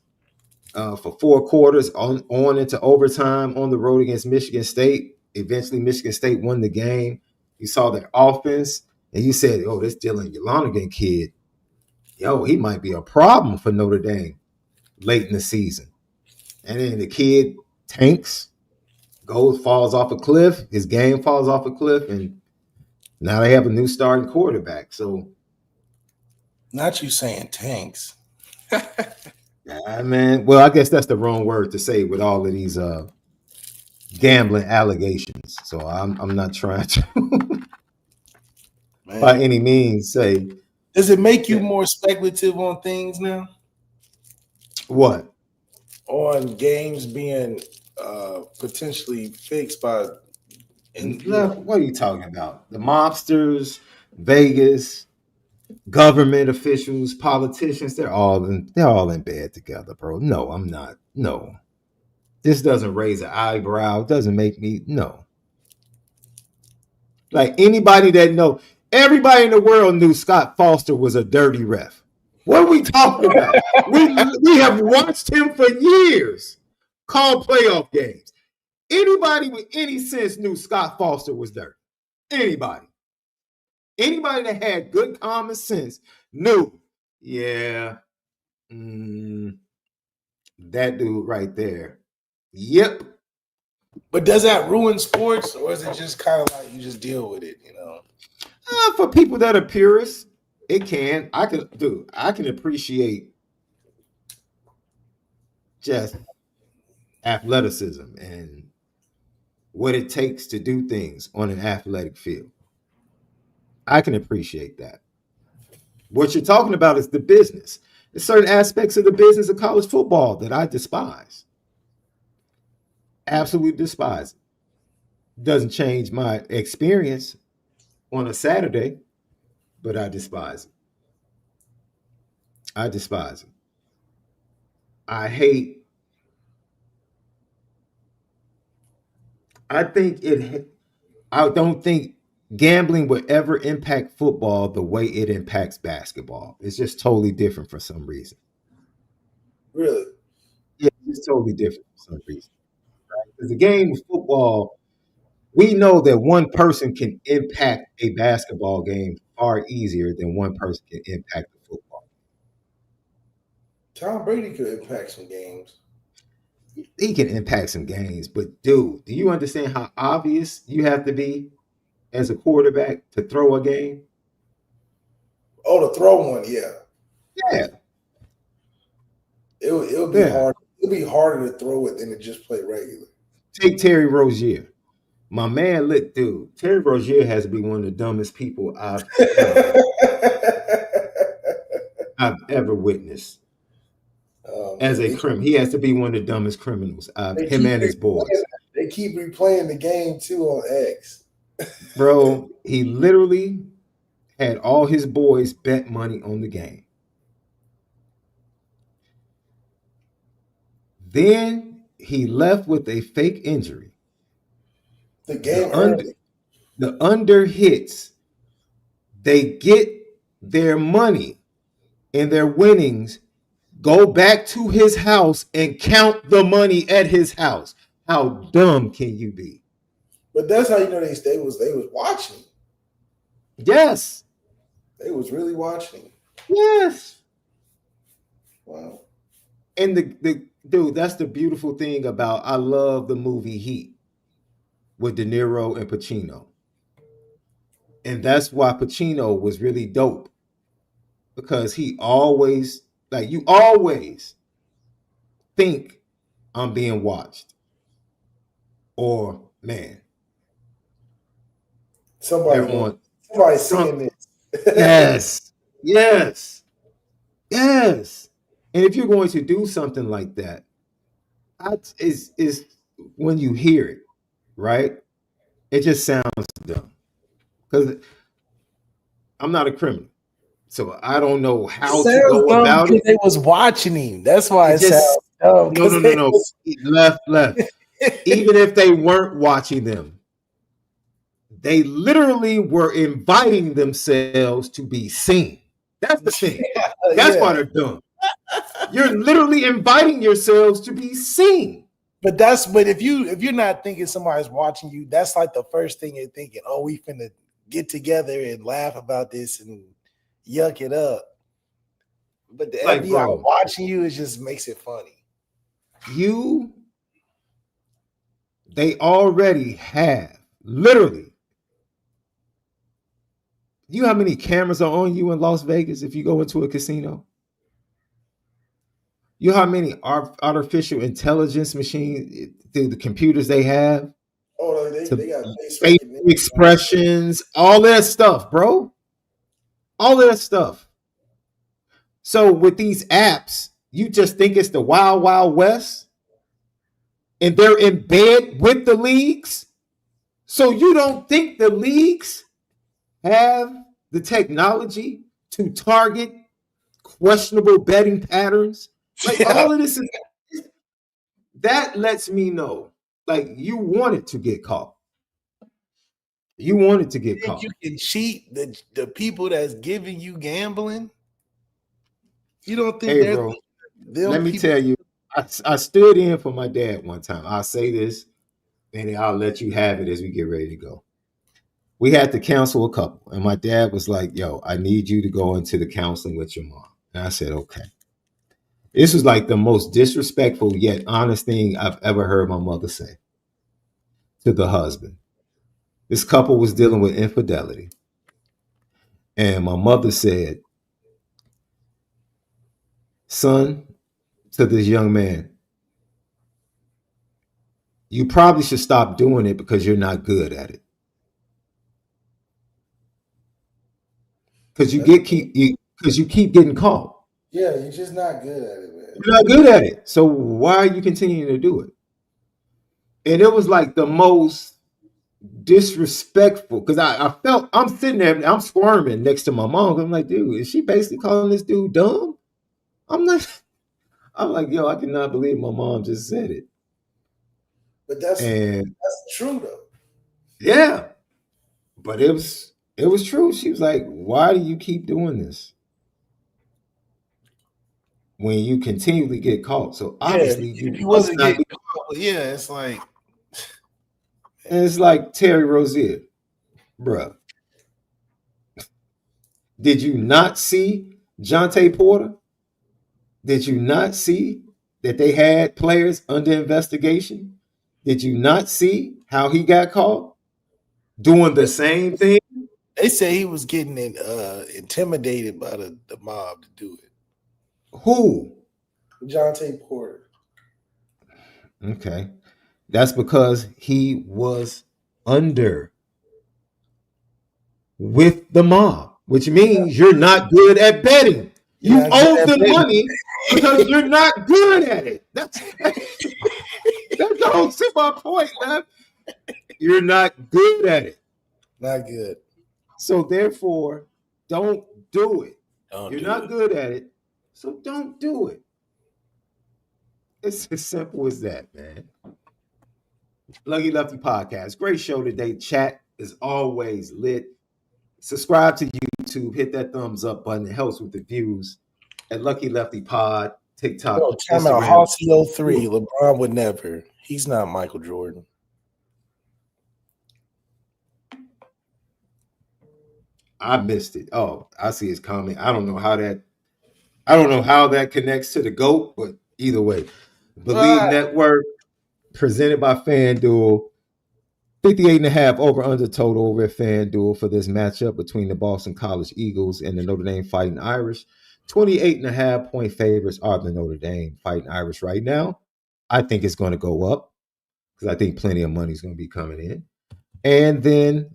A: for 4 quarters on into overtime on the road against Michigan State. Eventually, Michigan State won the game. You saw their offense, and you said, oh, this Dylan Lonergan kid, he might be a problem for Notre Dame late in the season. And then the kid tanks, falls off a cliff. His game falls off a cliff, and now they have a new starting quarterback. So,
B: not you saying tanks.
A: Man. Well, I guess that's the wrong word to say with all of these gambling allegations. So I'm not trying to by any means say.
B: Does it make you more speculative on things now?
A: What?
B: On games being potentially fixed by.
A: What are you talking about? The mobsters, Vegas, government officials, politicians, they're all in bed together, bro. No, I'm not. No. This doesn't raise an eyebrow. It doesn't make me no. Like everybody in the world knew Scott Foster was a dirty ref. What are we talking about? we have watched him for years call playoff games. Anybody with any sense knew Scott Foster was dirty. Anybody that had good common sense knew, that dude right there. Yep.
B: But does that ruin sports, or is it just kind of like you just deal with it,
A: For people that are purists, it can. I can appreciate just athleticism and what it takes to do things on an athletic field. I can appreciate that. What you're talking about is the business. There's certain aspects of the business of college football that I despise. Absolutely despise. Doesn't change my experience on a Saturday, but I despise it. I despise it. I hate. I think it. I don't think gambling would ever impact football the way it impacts basketball. It's just totally different for some reason.
B: Really?
A: Yeah, it's totally different for some reason. Because the game of football, we know that one person can impact a basketball game far easier than one person can impact the football.
B: Tom Brady could impact some games.
A: He can impact some games, but dude, do you understand how obvious you have to be as a quarterback to throw a game?
B: Oh, to throw one, yeah.
A: Yeah.
B: It'll be hard. It'll be harder to throw it than to just play regular.
A: Take Terry Rozier. My man, look, dude, Terry Rozier has to be one of the dumbest people I've ever witnessed. As a criminal, he has to be one of the dumbest criminals. Him and his boys.
B: They keep replaying the game too on X.
A: Bro, he literally had all his boys bet money on the game. Then he left with a fake injury.
B: The game
A: the under hits. They get their money and their winnings, go back to his house and count the money at his house. How dumb can you be?
B: But that's how you know they was watching.
A: Yes.
B: They was really watching.
A: Yes.
B: Wow.
A: And the dude, that's the beautiful thing about, I love the movie Heat with De Niro and Pacino. And that's why Pacino was really dope. Because he always, like, you always think I'm being watched. Or, man.
B: Somebody's saying this.
A: Yes. Yes. Yes. And if you're going to do something like that, is when you hear it, right? It just sounds dumb. Because I'm not a criminal. So I don't know how to go about it.
B: They was watching him. That's why it sounds dumb.
A: No. Left. Even if they weren't watching them, they literally were inviting themselves to be seen. That's the thing. That's why they're dumb. You're literally inviting yourselves to be seen.
B: But if you're not thinking somebody's watching you, that's like the first thing you're thinking. Oh, we finna get together and laugh about this and yuck it up. But the FBI watching you, it just makes it funny.
A: They already have, literally. You know how many cameras are on you in Las Vegas if you go into a casino? You know how many artificial intelligence machines through the computers they have?
B: Oh, they got
A: face expressions, all that stuff, bro. All that stuff. So with these apps, you just think it's the Wild Wild West, and they're in bed with the leagues. So you don't think the leagues have the technology to target questionable betting patterns? Like, all of this that lets me know, like, you wanted to get caught. You wanted to get caught.
B: You can cheat the people that's giving you gambling. You don't think?
A: Hey, bro, let me tell you, I stood in for my dad one time. I'll say this, and I'll let you have it as we get ready to go. We had to counsel a couple, and my dad was like, yo, I need you to go into the counseling with your mom. And I said, okay. This was like the most disrespectful yet honest thing I've ever heard my mother say to the husband. This couple was dealing with infidelity. And my mother said, son, to this young man, you probably should stop doing it because you're not good at it. Because you keep getting caught.
B: Yeah, you're just not good at it, man.
A: You're not good at it. So why are you continuing to do it? And it was like the most disrespectful because I felt I'm sitting there, I'm squirming next to my mom. I'm like, dude, is she basically calling this dude dumb? I'm like, yo, I cannot believe my mom just said it.
B: But that's
A: And
B: true though.
A: yeah, but it was true. She was like, why do you keep doing this when you continually get caught? So obviously you
B: he
A: must
B: wasn't
A: not
B: getting
A: be.
B: caught, but yeah, it's like
A: And it's like Terry Rozier, bruh. Did you not see Jonte Porter? Did you not see that they had players under investigation? Did you not see how he got caught doing the same thing?
B: they say he was getting intimidated by the mob to do it.
A: Who?
B: Jonte Porter.
A: Okay. That's because he was under with the mob, which means you're not good at betting. You owe them money because you're not good at it. That's the whole simple point, man. You're not good at it.
B: Not good.
A: So therefore, don't do it. You're not
B: it.
A: good at it, so don't do it. It's as simple as that, man. Lucky Lefty Podcast. Great show today. Chat is always lit. Subscribe to YouTube. Hit that thumbs up button. It helps with the views. At Lucky Lefty Pod, TikTok,
B: Time out. Hossy 03. LeBron would never. He's not Michael Jordan.
A: I missed it. Oh, I see his comment. I don't know how that connects to the GOAT, but either way. Bleav Network, presented by FanDuel. 58.5 over under total over at FanDuel for this matchup between the Boston College Eagles and the Notre Dame Fighting Irish. 28.5 point favorites are the Notre Dame Fighting Irish right now. I think it's going to go up because I think plenty of money is going to be coming in. And then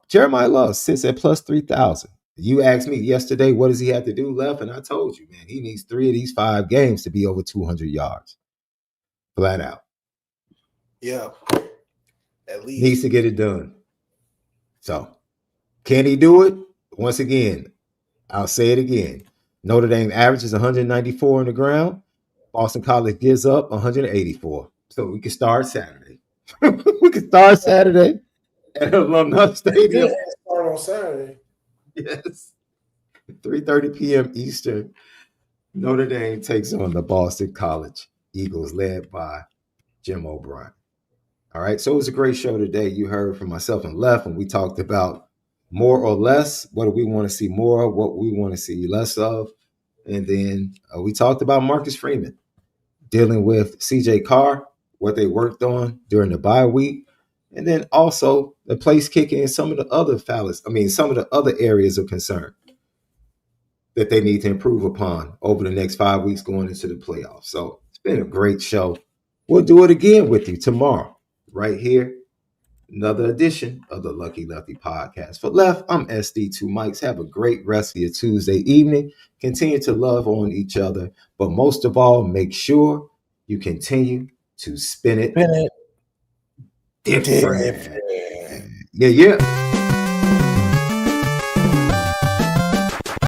A: Jeremiah Love sits at plus 3,000. You asked me yesterday, what does he have to do left? And I told you, man, he needs 3 of these 5 games to be over 200 yards. Flat out.
B: Yeah. At least.
A: Needs to get it done. So, can he do it? Once again, I'll say it again. Notre Dame averages 194 on the ground. Boston College gives up 184. So we can start Saturday. We can start Saturday at Alumni Stadium.
B: Start on Saturday.
A: Yes. 3:30 p.m. Eastern. Notre Dame takes on the Boston College Eagles, led by Jim O'Brien. All right. So it was a great show today. You heard from myself and Left, and we talked about more or less. What do we want to see more of? What we want to see less of? And then we talked about Marcus Freeman dealing with CJ Carr, what they worked on during the bye week, and then also the place kicking and some of the other some of the other areas of concern that they need to improve upon over the next 5 weeks going into the playoffs. So it's been a great show. We'll do it again with you tomorrow, right here. Another edition of the Lucky Lefty Podcast. For Left, I'm SD2 Mikes. Have a great rest of your Tuesday evening. Continue to love on each other. But most of all, make sure you continue to spin it different. Yeah.